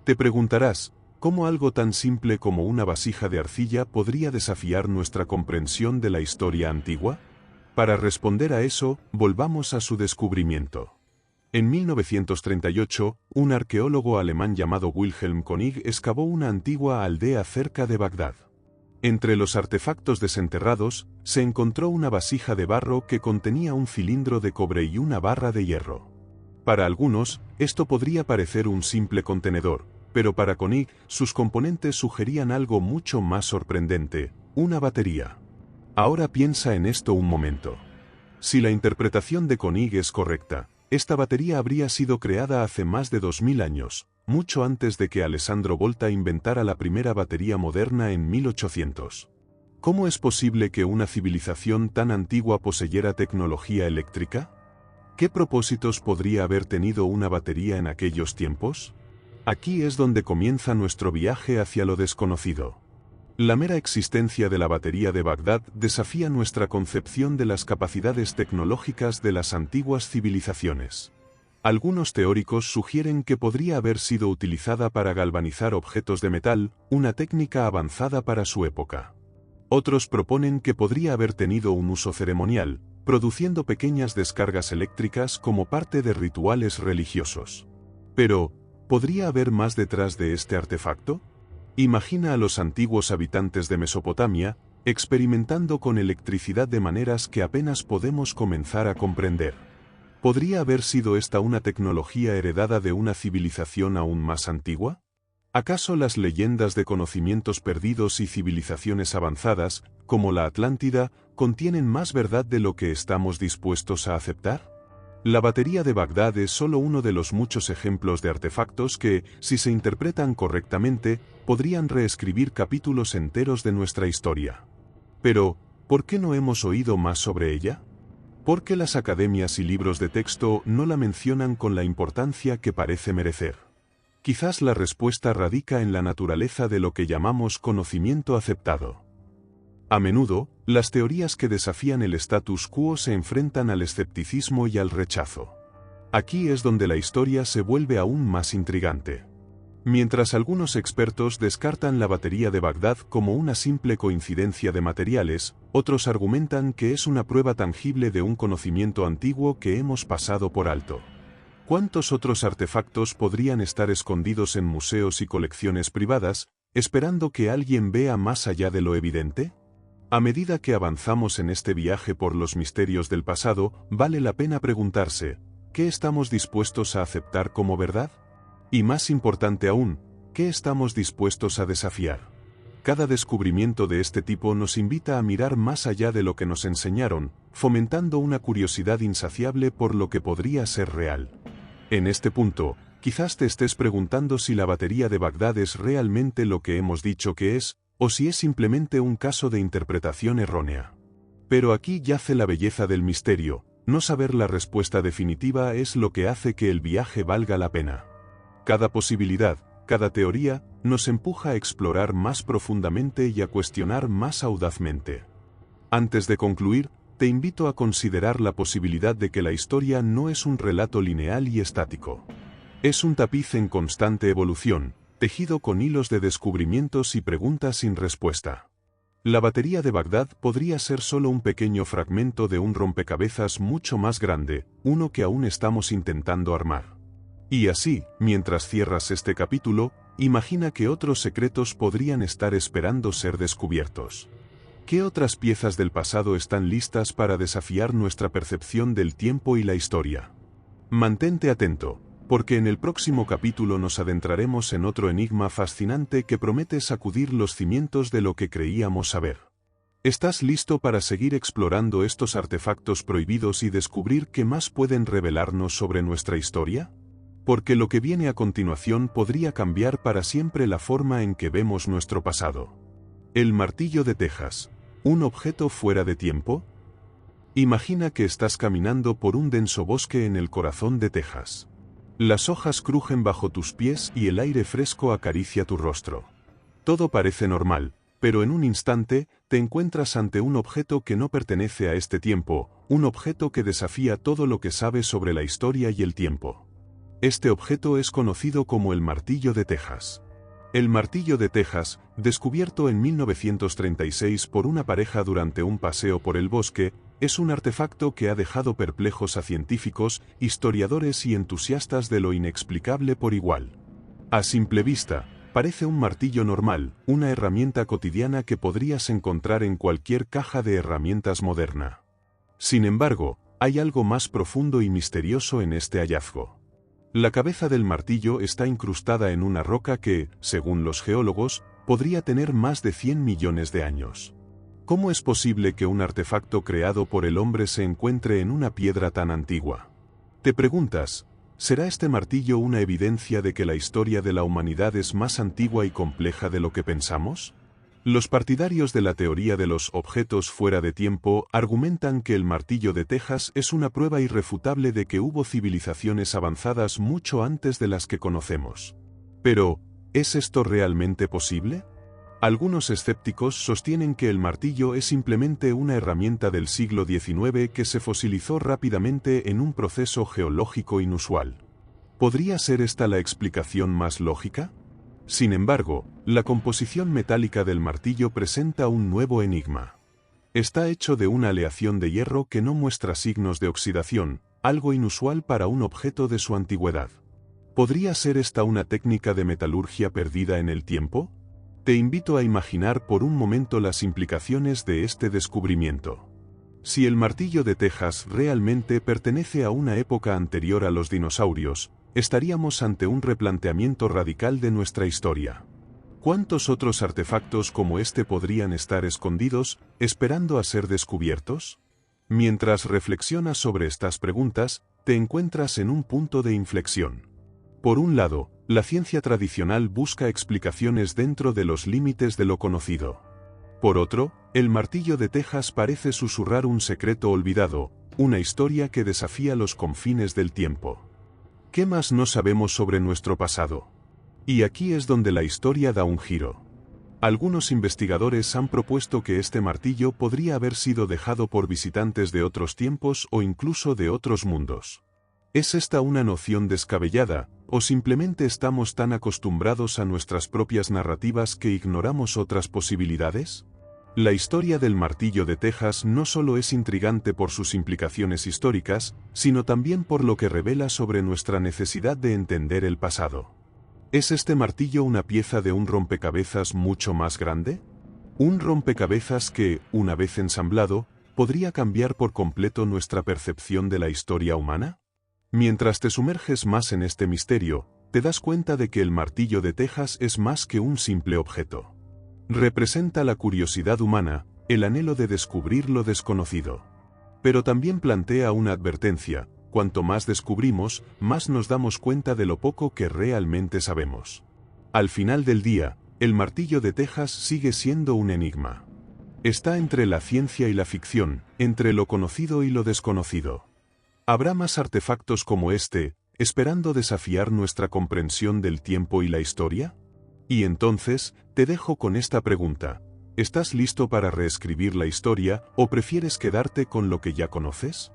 Te preguntarás, ¿cómo algo tan simple como una vasija de arcilla podría desafiar nuestra comprensión de la historia antigua? Para responder a eso, volvamos a su descubrimiento. En 1938, un arqueólogo alemán llamado Wilhelm König excavó una antigua aldea cerca de Bagdad. Entre los artefactos desenterrados, se encontró una vasija de barro que contenía un cilindro de cobre y una barra de hierro. Para algunos, esto podría parecer un simple contenedor, pero para König, sus componentes sugerían algo mucho más sorprendente: una batería. Ahora piensa en esto un momento. Si la interpretación de König es correcta, esta batería habría sido creada hace más de 2000 años, mucho antes de que Alessandro Volta inventara la primera batería moderna en 1800. ¿Cómo es posible que una civilización tan antigua poseyera tecnología eléctrica? ¿Qué propósitos podría haber tenido una batería en aquellos tiempos? Aquí es donde comienza nuestro viaje hacia lo desconocido. La mera existencia de la batería de Bagdad desafía nuestra concepción de las capacidades tecnológicas de las antiguas civilizaciones. Algunos teóricos sugieren que podría haber sido utilizada para galvanizar objetos de metal, una técnica avanzada para su época. Otros proponen que podría haber tenido un uso ceremonial, produciendo pequeñas descargas eléctricas como parte de rituales religiosos. Pero, ¿podría haber más detrás de este artefacto? Imagina a los antiguos habitantes de Mesopotamia, experimentando con electricidad de maneras que apenas podemos comenzar a comprender. ¿Podría haber sido esta una tecnología heredada de una civilización aún más antigua? ¿Acaso las leyendas de conocimientos perdidos y civilizaciones avanzadas, como la Atlántida, contienen más verdad de lo que estamos dispuestos a aceptar? La batería de Bagdad es solo uno de los muchos ejemplos de artefactos que, si se interpretan correctamente, podrían reescribir capítulos enteros de nuestra historia. Pero, ¿por qué no hemos oído más sobre ella? ¿Por qué las academias y libros de texto no la mencionan con la importancia que parece merecer? Quizás la respuesta radica en la naturaleza de lo que llamamos conocimiento aceptado. A menudo, las teorías que desafían el status quo se enfrentan al escepticismo y al rechazo. Aquí es donde la historia se vuelve aún más intrigante. Mientras algunos expertos descartan la batería de Bagdad como una simple coincidencia de materiales, otros argumentan que es una prueba tangible de un conocimiento antiguo que hemos pasado por alto. ¿Cuántos otros artefactos podrían estar escondidos en museos y colecciones privadas, esperando que alguien vea más allá de lo evidente? A medida que avanzamos en este viaje por los misterios del pasado, vale la pena preguntarse, ¿qué estamos dispuestos a aceptar como verdad? Y más importante aún, ¿qué estamos dispuestos a desafiar? Cada descubrimiento de este tipo nos invita a mirar más allá de lo que nos enseñaron, fomentando una curiosidad insaciable por lo que podría ser real. En este punto, quizás te estés preguntando si la batería de Bagdad es realmente lo que hemos dicho que es, o si es simplemente un caso de interpretación errónea. Pero aquí yace la belleza del misterio, no saber la respuesta definitiva es lo que hace que el viaje valga la pena. Cada posibilidad, cada teoría, nos empuja a explorar más profundamente y a cuestionar más audazmente. Antes de concluir, te invito a considerar la posibilidad de que la historia no es un relato lineal y estático. Es un tapiz en constante evolución, tejido con hilos de descubrimientos y preguntas sin respuesta. La batería de Bagdad podría ser solo un pequeño fragmento de un rompecabezas mucho más grande, uno que aún estamos intentando armar. Y así, mientras cierras este capítulo, imagina que otros secretos podrían estar esperando ser descubiertos. ¿Qué otras piezas del pasado están listas para desafiar nuestra percepción del tiempo y la historia? Mantente atento, porque en el próximo capítulo nos adentraremos en otro enigma fascinante que promete sacudir los cimientos de lo que creíamos saber. ¿Estás listo para seguir explorando estos artefactos prohibidos y descubrir qué más pueden revelarnos sobre nuestra historia? Porque lo que viene a continuación podría cambiar para siempre la forma en que vemos nuestro pasado. El martillo de Texas, ¿un objeto fuera de tiempo? Imagina que estás caminando por un denso bosque en el corazón de Texas. Las hojas crujen bajo tus pies y el aire fresco acaricia tu rostro. Todo parece normal, pero en un instante, te encuentras ante un objeto que no pertenece a este tiempo, un objeto que desafía todo lo que sabes sobre la historia y el tiempo. Este objeto es conocido como el martillo de Texas. El martillo de Texas, descubierto en 1936 por una pareja durante un paseo por el bosque, es un artefacto que ha dejado perplejos a científicos, historiadores y entusiastas de lo inexplicable por igual. A simple vista, parece un martillo normal, una herramienta cotidiana que podrías encontrar en cualquier caja de herramientas moderna. Sin embargo, hay algo más profundo y misterioso en este hallazgo. La cabeza del martillo está incrustada en una roca que, según los geólogos, podría tener más de 100 millones de años. ¿Cómo es posible que un artefacto creado por el hombre se encuentre en una piedra tan antigua? Te preguntas, ¿será este martillo una evidencia de que la historia de la humanidad es más antigua y compleja de lo que pensamos? Los partidarios de la teoría de los objetos fuera de tiempo argumentan que el martillo de Texas es una prueba irrefutable de que hubo civilizaciones avanzadas mucho antes de las que conocemos. Pero, ¿es esto realmente posible? Algunos escépticos sostienen que el martillo es simplemente una herramienta del siglo XIX que se fosilizó rápidamente en un proceso geológico inusual. ¿Podría ser esta la explicación más lógica? Sin embargo, la composición metálica del martillo presenta un nuevo enigma. Está hecho de una aleación de hierro que no muestra signos de oxidación, algo inusual para un objeto de su antigüedad. ¿Podría ser esta una técnica de metalurgia perdida en el tiempo? Te invito a imaginar por un momento las implicaciones de este descubrimiento. Si el martillo de Texas realmente pertenece a una época anterior a los dinosaurios, estaríamos ante un replanteamiento radical de nuestra historia. ¿Cuántos otros artefactos como este podrían estar escondidos, esperando a ser descubiertos? Mientras reflexionas sobre estas preguntas, te encuentras en un punto de inflexión. Por un lado, la ciencia tradicional busca explicaciones dentro de los límites de lo conocido. Por otro, el martillo de Texas parece susurrar un secreto olvidado, una historia que desafía los confines del tiempo. ¿Qué más no sabemos sobre nuestro pasado? Y aquí es donde la historia da un giro. Algunos investigadores han propuesto que este martillo podría haber sido dejado por visitantes de otros tiempos o incluso de otros mundos. ¿Es esta una noción descabellada, o simplemente estamos tan acostumbrados a nuestras propias narrativas que ignoramos otras posibilidades? La historia del martillo de Texas no solo es intrigante por sus implicaciones históricas, sino también por lo que revela sobre nuestra necesidad de entender el pasado. ¿Es este martillo una pieza de un rompecabezas mucho más grande? Un rompecabezas que, una vez ensamblado, podría cambiar por completo nuestra percepción de la historia humana? Mientras te sumerges más en este misterio, te das cuenta de que el martillo de Texas es más que un simple objeto. Representa la curiosidad humana, el anhelo de descubrir lo desconocido. Pero también plantea una advertencia: cuanto más descubrimos, más nos damos cuenta de lo poco que realmente sabemos. Al final del día, el martillo de Texas sigue siendo un enigma. Está entre la ciencia y la ficción, entre lo conocido y lo desconocido. ¿Habrá más artefactos como este, esperando desafiar nuestra comprensión del tiempo y la historia? Y entonces, te dejo con esta pregunta: ¿estás listo para reescribir la historia, o prefieres quedarte con lo que ya conoces?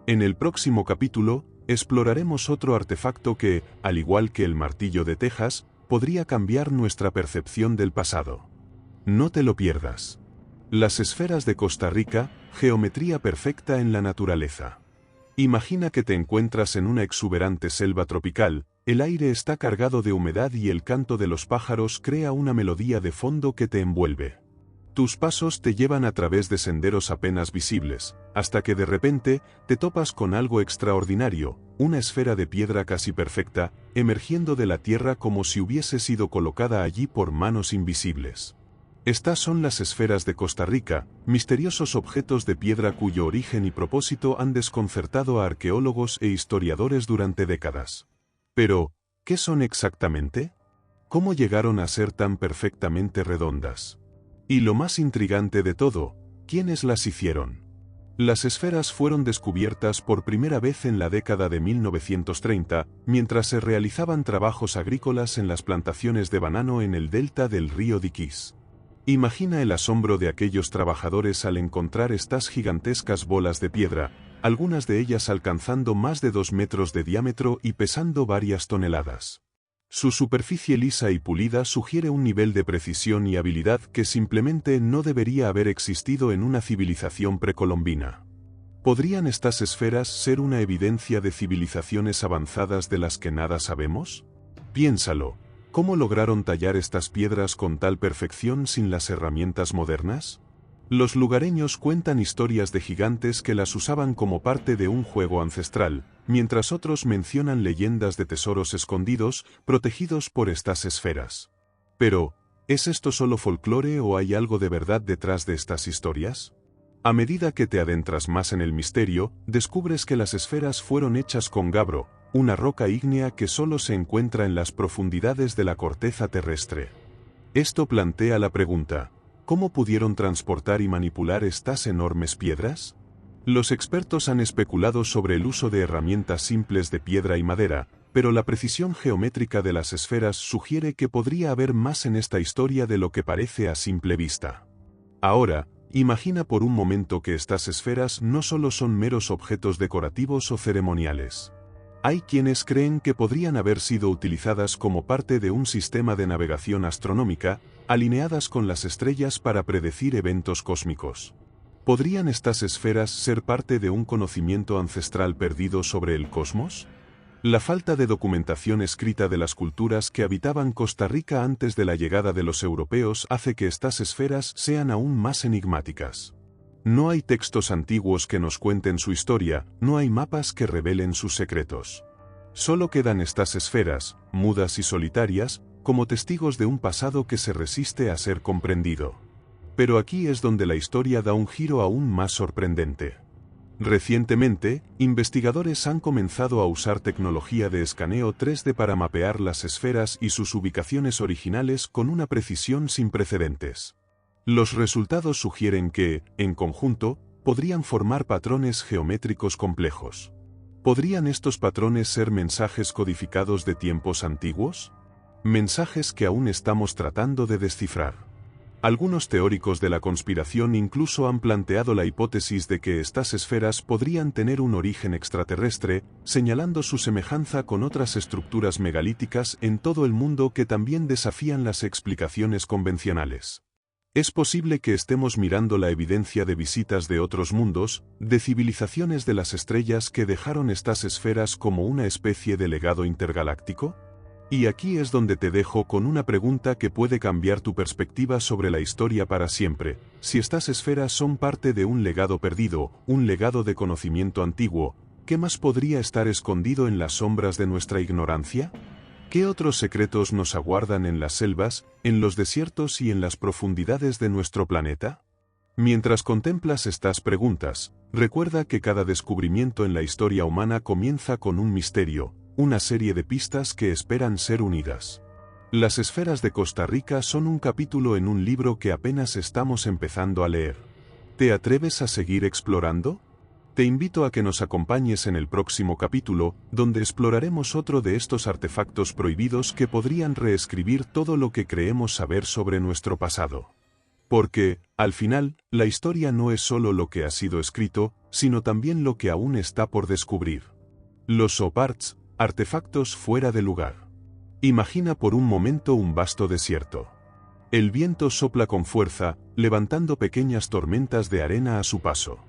En el próximo capítulo, exploraremos otro artefacto que, al igual que el martillo de Texas, podría cambiar nuestra percepción del pasado. No te lo pierdas. Las esferas de Costa Rica, geometría perfecta en la naturaleza. Imagina que te encuentras en una exuberante selva tropical, el aire está cargado de humedad y el canto de los pájaros crea una melodía de fondo que te envuelve. Tus pasos te llevan a través de senderos apenas visibles, hasta que de repente te topas con algo extraordinario, una esfera de piedra casi perfecta, emergiendo de la tierra como si hubiese sido colocada allí por manos invisibles. Estas son las esferas de Costa Rica, misteriosos objetos de piedra cuyo origen y propósito han desconcertado a arqueólogos e historiadores durante décadas. Pero, ¿qué son exactamente? ¿Cómo llegaron a ser tan perfectamente redondas? Y lo más intrigante de todo, ¿quiénes las hicieron? Las esferas fueron descubiertas por primera vez en la década de 1930, mientras se realizaban trabajos agrícolas en las plantaciones de banano en el delta del río Diquís. Imagina el asombro de aquellos trabajadores al encontrar estas gigantescas bolas de piedra, algunas de ellas alcanzando más de 2 metros de diámetro y pesando varias toneladas. Su superficie lisa y pulida sugiere un nivel de precisión y habilidad que simplemente no debería haber existido en una civilización precolombina. ¿Podrían estas esferas ser una evidencia de civilizaciones avanzadas de las que nada sabemos? Piénsalo. ¿Cómo lograron tallar estas piedras con tal perfección sin las herramientas modernas? Los lugareños cuentan historias de gigantes que las usaban como parte de un juego ancestral, mientras otros mencionan leyendas de tesoros escondidos, protegidos por estas esferas. Pero, ¿es esto solo folclore o hay algo de verdad detrás de estas historias? A medida que te adentras más en el misterio, descubres que las esferas fueron hechas con gabbro, una roca ígnea que solo se encuentra en las profundidades de la corteza terrestre. Esto plantea la pregunta: ¿cómo pudieron transportar y manipular estas enormes piedras? Los expertos han especulado sobre el uso de herramientas simples de piedra y madera, pero la precisión geométrica de las esferas sugiere que podría haber más en esta historia de lo que parece a simple vista. Ahora, imagina por un momento que estas esferas no solo son meros objetos decorativos o ceremoniales. Hay quienes creen que podrían haber sido utilizadas como parte de un sistema de navegación astronómica, alineadas con las estrellas para predecir eventos cósmicos. ¿Podrían estas esferas ser parte de un conocimiento ancestral perdido sobre el cosmos? La falta de documentación escrita de las culturas que habitaban Costa Rica antes de la llegada de los europeos hace que estas esferas sean aún más enigmáticas. No hay textos antiguos que nos cuenten su historia, no hay mapas que revelen sus secretos. Solo quedan estas esferas, mudas y solitarias, como testigos de un pasado que se resiste a ser comprendido. Pero aquí es donde la historia da un giro aún más sorprendente. Recientemente, investigadores han comenzado a usar tecnología de escaneo 3D para mapear las esferas y sus ubicaciones originales con una precisión sin precedentes. Los resultados sugieren que, en conjunto, podrían formar patrones geométricos complejos. ¿Podrían estos patrones ser mensajes codificados de tiempos antiguos? Mensajes que aún estamos tratando de descifrar. Algunos teóricos de la conspiración incluso han planteado la hipótesis de que estas esferas podrían tener un origen extraterrestre, señalando su semejanza con otras estructuras megalíticas en todo el mundo que también desafían las explicaciones convencionales. Es posible que estemos mirando la evidencia de visitas de otros mundos, de civilizaciones de las estrellas que dejaron estas esferas como una especie de legado intergaláctico. Y aquí es donde te dejo con una pregunta que puede cambiar tu perspectiva sobre la historia para siempre. Si estas esferas son parte de un legado perdido, un legado de conocimiento antiguo, ¿qué más podría estar escondido en las sombras de nuestra ignorancia? ¿Qué otros secretos nos aguardan en las selvas, en los desiertos y en las profundidades de nuestro planeta? Mientras contemplas estas preguntas, recuerda que cada descubrimiento en la historia humana comienza con un misterio, una serie de pistas que esperan ser unidas. Las esferas de Costa Rica son un capítulo en un libro que apenas estamos empezando a leer. ¿Te atreves a seguir explorando? Te invito a que nos acompañes en el próximo capítulo, donde exploraremos otro de estos artefactos prohibidos que podrían reescribir todo lo que creemos saber sobre nuestro pasado. Porque, al final, la historia no es solo lo que ha sido escrito, sino también lo que aún está por descubrir. Los OPARTS, artefactos fuera de lugar. Imagina por un momento un vasto desierto. El viento sopla con fuerza, levantando pequeñas tormentas de arena a su paso.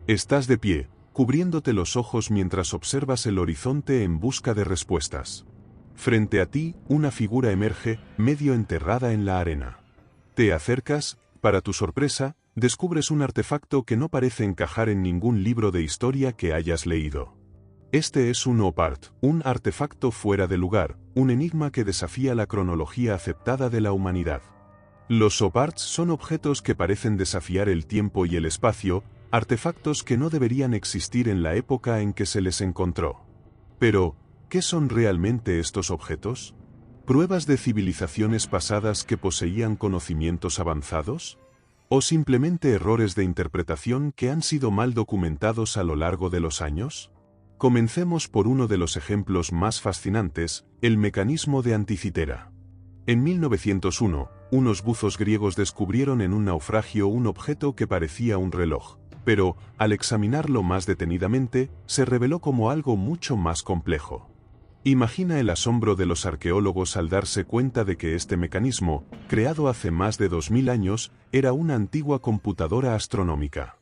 Estás de pie, cubriéndote los ojos mientras observas el horizonte en busca de respuestas. Frente a ti, una figura emerge, medio enterrada en la arena. Te acercas, para tu sorpresa, descubres un artefacto que no parece encajar en ningún libro de historia que hayas leído. Este es un OPART, un artefacto fuera de lugar, un enigma que desafía la cronología aceptada de la humanidad. Los OPARTs son objetos que parecen desafiar el tiempo y el espacio, artefactos que no deberían existir en la época en que se les encontró. Pero, ¿qué son realmente estos objetos? ¿Pruebas de civilizaciones pasadas que poseían conocimientos avanzados? ¿O simplemente errores de interpretación que han sido mal documentados a lo largo de los años? Comencemos por uno de los ejemplos más fascinantes, el mecanismo de Anticitera. En 1901, unos buzos griegos descubrieron en un naufragio un objeto que parecía un reloj, pero, al examinarlo más detenidamente, se reveló como algo mucho más complejo. Imagina el asombro de los arqueólogos al darse cuenta de que este mecanismo, creado hace más de 2000 años, era una antigua computadora astronómica.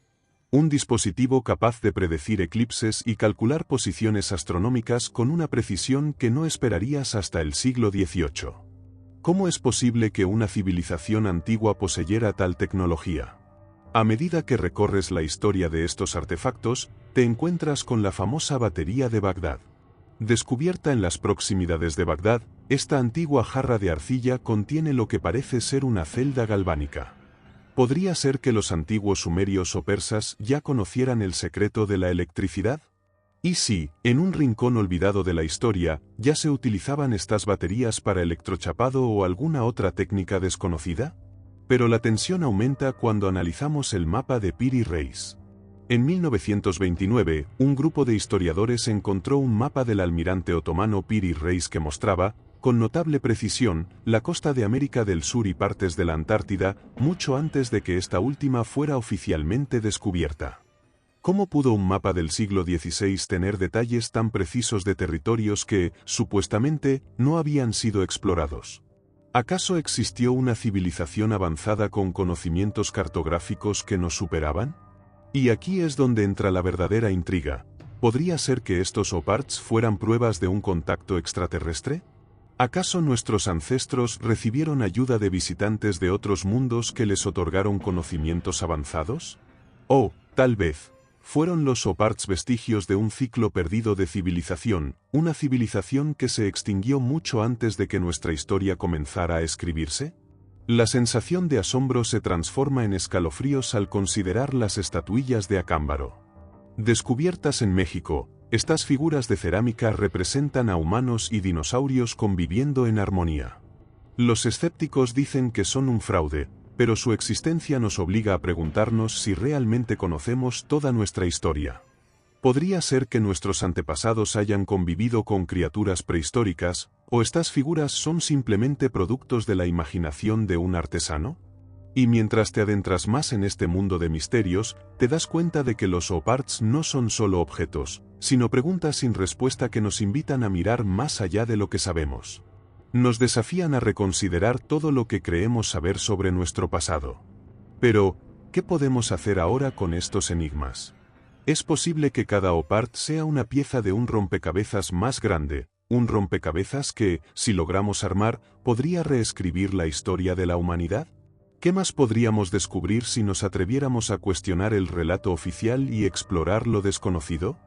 Un dispositivo capaz de predecir eclipses y calcular posiciones astronómicas con una precisión que no esperarías hasta el siglo XVIII. ¿Cómo es posible que una civilización antigua poseyera tal tecnología? A medida que recorres la historia de estos artefactos, te encuentras con la famosa batería de Bagdad. Descubierta en las proximidades de Bagdad, esta antigua jarra de arcilla contiene lo que parece ser una celda galvánica. ¿Podría ser que los antiguos sumerios o persas ya conocieran el secreto de la electricidad? ¿Y si, en un rincón olvidado de la historia, ya se utilizaban estas baterías para electrochapado o alguna otra técnica desconocida? Pero la tensión aumenta cuando analizamos el mapa de Piri Reis. En 1929, un grupo de historiadores encontró un mapa del almirante otomano Piri Reis que mostraba, con notable precisión, la costa de América del Sur y partes de la Antártida, mucho antes de que esta última fuera oficialmente descubierta. ¿Cómo pudo un mapa del siglo XVI tener detalles tan precisos de territorios que, supuestamente, no habían sido explorados? ¿Acaso existió una civilización avanzada con conocimientos cartográficos que nos superaban? Y aquí es donde entra la verdadera intriga. ¿Podría ser que estos OPARTs fueran pruebas de un contacto extraterrestre? ¿Acaso nuestros ancestros recibieron ayuda de visitantes de otros mundos que les otorgaron conocimientos avanzados? O, tal vez, fueron los OPARTs vestigios de un ciclo perdido de civilización, una civilización que se extinguió mucho antes de que nuestra historia comenzara a escribirse? La sensación de asombro se transforma en escalofríos al considerar las estatuillas de Acámbaro. Descubiertas en México, estas figuras de cerámica representan a humanos y dinosaurios conviviendo en armonía. Los escépticos dicen que son un fraude, pero su existencia nos obliga a preguntarnos si realmente conocemos toda nuestra historia. ¿Podría ser que nuestros antepasados hayan convivido con criaturas prehistóricas, o estas figuras son simplemente productos de la imaginación de un artesano? Y mientras te adentras más en este mundo de misterios, te das cuenta de que los OPARTs no son solo objetos, sino preguntas sin respuesta que nos invitan a mirar más allá de lo que sabemos. Nos desafían a reconsiderar todo lo que creemos saber sobre nuestro pasado. Pero, ¿qué podemos hacer ahora con estos enigmas? Es posible que cada OPART sea una pieza de un rompecabezas más grande, un rompecabezas que, si logramos armar, podría reescribir la historia de la humanidad. ¿Qué más podríamos descubrir si nos atreviéramos a cuestionar el relato oficial y explorar lo desconocido?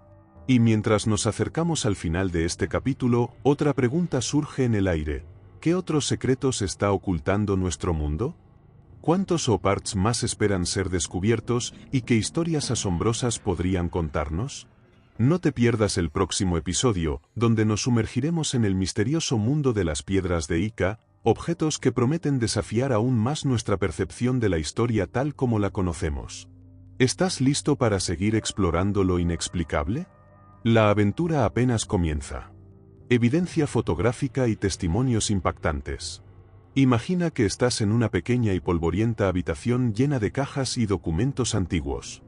Y mientras nos acercamos al final de este capítulo, otra pregunta surge en el aire. ¿Qué otros secretos está ocultando nuestro mundo? ¿Cuántos OPARTs más esperan ser descubiertos y qué historias asombrosas podrían contarnos? No te pierdas el próximo episodio, donde nos sumergiremos en el misterioso mundo de las piedras de Ica, objetos que prometen desafiar aún más nuestra percepción de la historia tal como la conocemos. ¿Estás listo para seguir explorando lo inexplicable? La aventura apenas comienza. Evidencia fotográfica y testimonios impactantes. Imagina que estás en una pequeña y polvorienta habitación llena de cajas y documentos antiguos.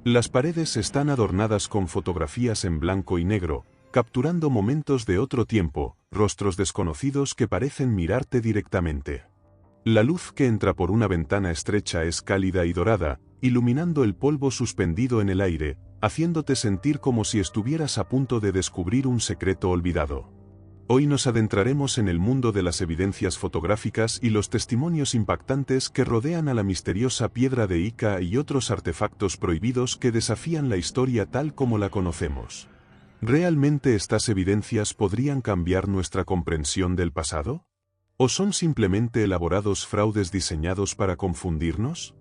Las paredes están adornadas con fotografías en blanco y negro, capturando momentos de otro tiempo, rostros desconocidos que parecen mirarte directamente. La luz que entra por una ventana estrecha es cálida y dorada, iluminando el polvo suspendido en el aire, haciéndote sentir como si estuvieras a punto de descubrir un secreto olvidado. Hoy nos adentraremos en el mundo de las evidencias fotográficas y los testimonios impactantes que rodean a la misteriosa piedra de Ica y otros artefactos prohibidos que desafían la historia tal como la conocemos. ¿Realmente estas evidencias podrían cambiar nuestra comprensión del pasado? ¿O son simplemente elaborados fraudes diseñados para confundirnos?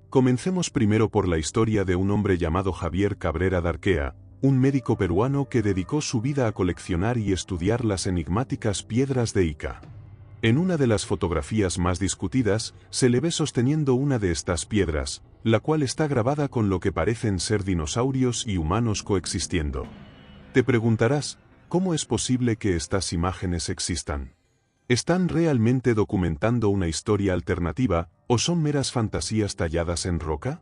Comencemos primero por la historia de un hombre llamado Javier Cabrera Darquea, un médico peruano que dedicó su vida a coleccionar y estudiar las enigmáticas piedras de Ica. En una de las fotografías más discutidas, se le ve sosteniendo una de estas piedras, la cual está grabada con lo que parecen ser dinosaurios y humanos coexistiendo. Te preguntarás, ¿cómo es posible que estas imágenes existan? ¿Están realmente documentando una historia alternativa, o son meras fantasías talladas en roca?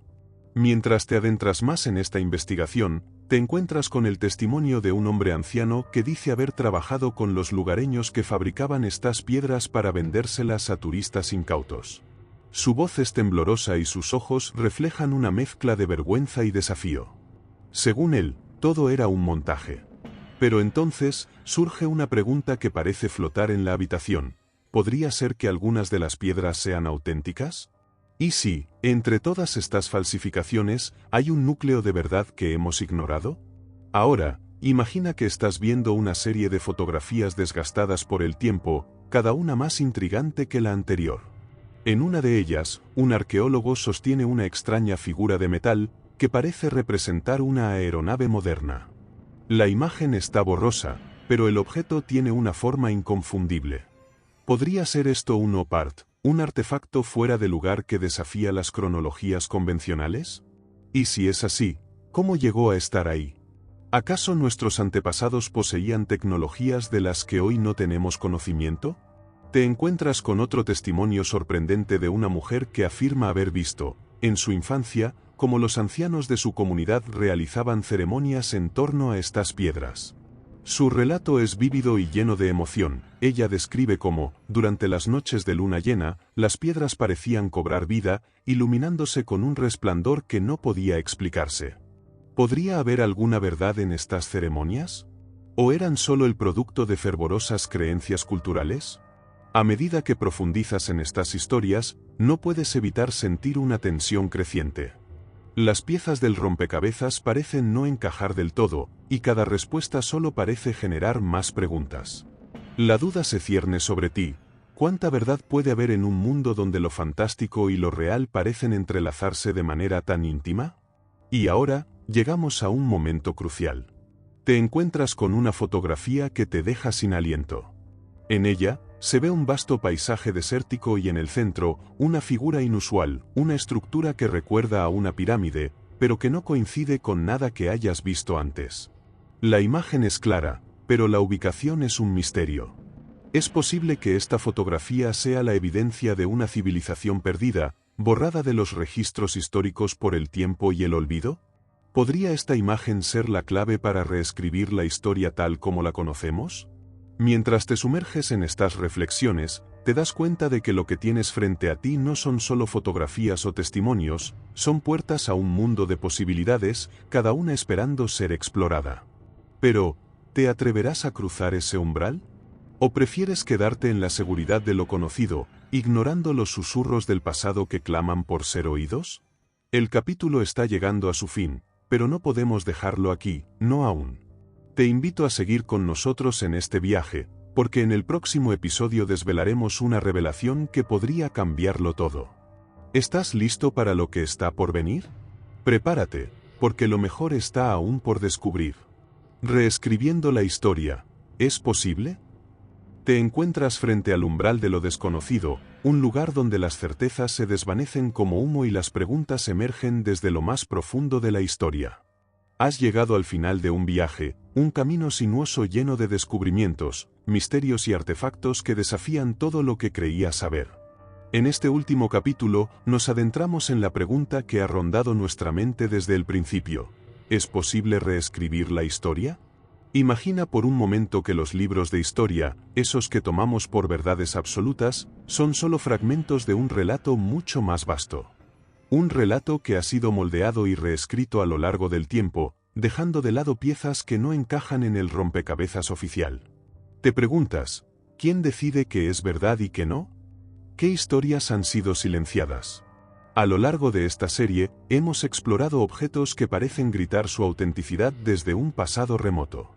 Mientras te adentras más en esta investigación, te encuentras con el testimonio de un hombre anciano que dice haber trabajado con los lugareños que fabricaban estas piedras para vendérselas a turistas incautos. Su voz es temblorosa y sus ojos reflejan una mezcla de vergüenza y desafío. Según él, todo era un montaje. Pero entonces, surge una pregunta que parece flotar en la habitación. ¿Podría ser que algunas de las piedras sean auténticas? ¿Y si, entre todas estas falsificaciones, hay un núcleo de verdad que hemos ignorado? Ahora, imagina que estás viendo una serie de fotografías desgastadas por el tiempo, cada una más intrigante que la anterior. En una de ellas, un arqueólogo sostiene una extraña figura de metal, que parece representar una aeronave moderna. La imagen está borrosa, pero el objeto tiene una forma inconfundible. ¿Podría ser esto un OPART, un artefacto fuera de lugar que desafía las cronologías convencionales? Y si es así, ¿Cómo llegó a estar ahí? ¿Acaso nuestros antepasados poseían tecnologías de las que hoy no tenemos conocimiento? Te encuentras con otro testimonio sorprendente de una mujer que afirma haber visto, en su infancia, cómo los ancianos de su comunidad realizaban ceremonias en torno a estas piedras. Su relato es vívido y lleno de emoción. Ella describe cómo, durante las noches de luna llena, las piedras parecían cobrar vida, iluminándose con un resplandor que no podía explicarse. ¿Podría haber alguna verdad en estas ceremonias? ¿O eran solo el producto de fervorosas creencias culturales? A medida que profundizas en estas historias, no puedes evitar sentir una tensión creciente. Las piezas del rompecabezas parecen no encajar del todo, y cada respuesta solo parece generar más preguntas. La duda se cierne sobre ti. ¿Cuánta verdad puede haber en un mundo donde lo fantástico y lo real parecen entrelazarse de manera tan íntima? Y ahora, llegamos a un momento crucial. Te encuentras con una fotografía que te deja sin aliento. En ella, se ve un vasto paisaje desértico y en el centro, una figura inusual, una estructura que recuerda a una pirámide, pero que no coincide con nada que hayas visto antes. La imagen es clara, pero la ubicación es un misterio. ¿Es posible que esta fotografía sea la evidencia de una civilización perdida, borrada de los registros históricos por el tiempo y el olvido? ¿Podría esta imagen ser la clave para reescribir la historia tal como la conocemos? Mientras te sumerges en estas reflexiones, te das cuenta de que lo que tienes frente a ti no son solo fotografías o testimonios, son puertas a un mundo de posibilidades, cada una esperando ser explorada. Pero, ¿te atreverás a cruzar ese umbral? ¿O prefieres quedarte en la seguridad de lo conocido, ignorando los susurros del pasado que claman por ser oídos? El capítulo está llegando a su fin, pero no podemos dejarlo aquí, no aún. Te invito a seguir con nosotros en este viaje, porque en el próximo episodio desvelaremos una revelación que podría cambiarlo todo. ¿Estás listo para lo que está por venir? Prepárate, porque lo mejor está aún por descubrir. Reescribiendo la historia, ¿es posible? Te encuentras frente al umbral de lo desconocido, un lugar donde las certezas se desvanecen como humo y las preguntas emergen desde lo más profundo de la historia. Has llegado al final de un viaje, un camino sinuoso lleno de descubrimientos, misterios y artefactos que desafían todo lo que creías saber. En este último capítulo, nos adentramos en la pregunta que ha rondado nuestra mente desde el principio. ¿Es posible reescribir la historia? Imagina por un momento que los libros de historia, esos que tomamos por verdades absolutas, son solo fragmentos de un relato mucho más vasto. Un relato que ha sido moldeado y reescrito a lo largo del tiempo, dejando de lado piezas que no encajan en el rompecabezas oficial. Te preguntas, ¿quién decide qué es verdad y qué no? ¿Qué historias han sido silenciadas? A lo largo de esta serie, hemos explorado objetos que parecen gritar su autenticidad desde un pasado remoto.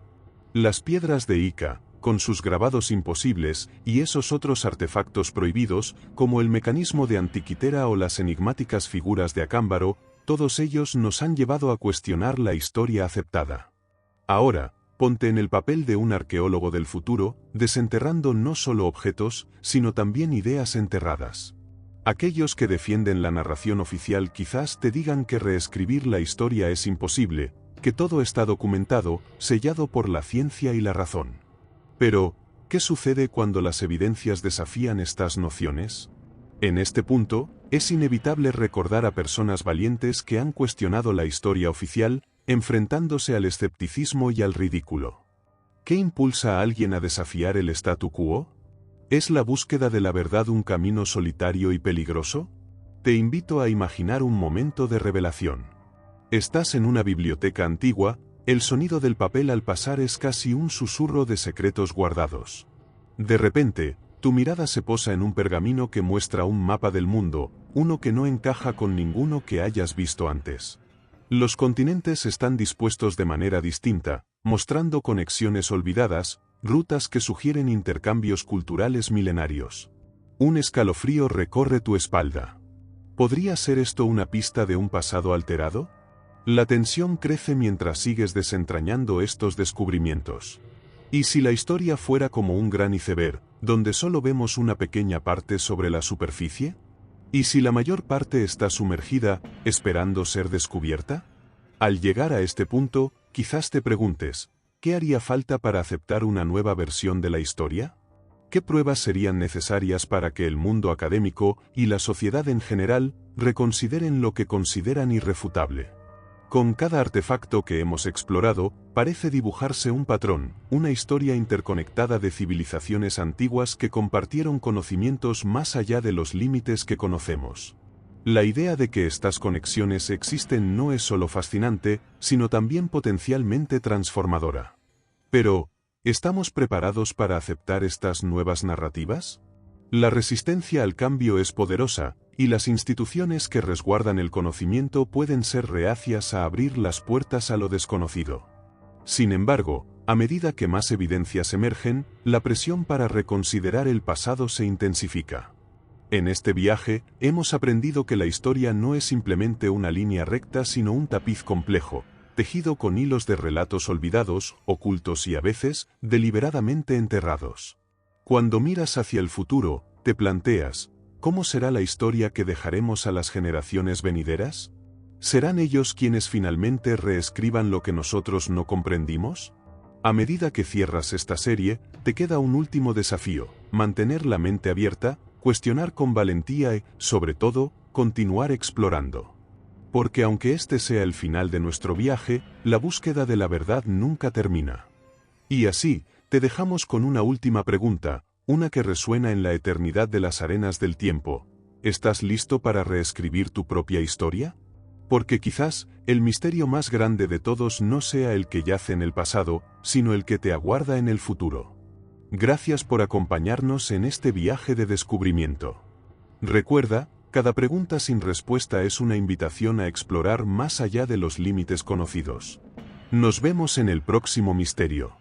Las piedras de Ica, con sus grabados imposibles, y esos otros artefactos prohibidos, como el mecanismo de Antiquitera o las enigmáticas figuras de Acámbaro, todos ellos nos han llevado a cuestionar la historia aceptada. Ahora, ponte en el papel de un arqueólogo del futuro, desenterrando no solo objetos, sino también ideas enterradas. Aquellos que defienden la narración oficial quizás te digan que reescribir la historia es imposible, que todo está documentado, sellado por la ciencia y la razón. Pero, ¿qué sucede cuando las evidencias desafían estas nociones? En este punto, es inevitable recordar a personas valientes que han cuestionado la historia oficial, enfrentándose al escepticismo y al ridículo. ¿Qué impulsa a alguien a desafiar el statu quo? ¿Es la búsqueda de la verdad un camino solitario y peligroso? Te invito a imaginar un momento de revelación. Estás en una biblioteca antigua, el sonido del papel al pasar es casi un susurro de secretos guardados. De repente, tu mirada se posa en un pergamino que muestra un mapa del mundo, uno que no encaja con ninguno que hayas visto antes. Los continentes están dispuestos de manera distinta, mostrando conexiones olvidadas, rutas que sugieren intercambios culturales milenarios. Un escalofrío recorre tu espalda. ¿Podría ser esto una pista de un pasado alterado? La tensión crece mientras sigues desentrañando estos descubrimientos. ¿Y si la historia fuera como un gran iceberg, donde solo vemos una pequeña parte sobre la superficie? ¿Y si la mayor parte está sumergida, esperando ser descubierta? Al llegar a este punto, quizás te preguntes, ¿qué haría falta para aceptar una nueva versión de la historia? ¿Qué pruebas serían necesarias para que el mundo académico y la sociedad en general reconsideren lo que consideran irrefutable? Con cada artefacto que hemos explorado, parece dibujarse un patrón, una historia interconectada de civilizaciones antiguas que compartieron conocimientos más allá de los límites que conocemos. La idea de que estas conexiones existen no es solo fascinante, sino también potencialmente transformadora. Pero, ¿estamos preparados para aceptar estas nuevas narrativas? La resistencia al cambio es poderosa, y las instituciones que resguardan el conocimiento pueden ser reacias a abrir las puertas a lo desconocido. Sin embargo, a medida que más evidencias emergen, la presión para reconsiderar el pasado se intensifica. En este viaje, hemos aprendido que la historia no es simplemente una línea recta sino un tapiz complejo, tejido con hilos de relatos olvidados, ocultos y a veces, deliberadamente enterrados. Cuando miras hacia el futuro, te planteas, ¿cómo será la historia que dejaremos a las generaciones venideras? ¿Serán ellos quienes finalmente reescriban lo que nosotros no comprendimos? A medida que cierras esta serie, te queda un último desafío: mantener la mente abierta, cuestionar con valentía y, sobre todo, continuar explorando. Porque aunque este sea el final de nuestro viaje, la búsqueda de la verdad nunca termina. Y así, te dejamos con una última pregunta, una que resuena en la eternidad de las arenas del tiempo. ¿Estás listo para reescribir tu propia historia? Porque quizás, el misterio más grande de todos no sea el que yace en el pasado, sino el que te aguarda en el futuro. Gracias por acompañarnos en este viaje de descubrimiento. Recuerda, cada pregunta sin respuesta es una invitación a explorar más allá de los límites conocidos. Nos vemos en el próximo misterio.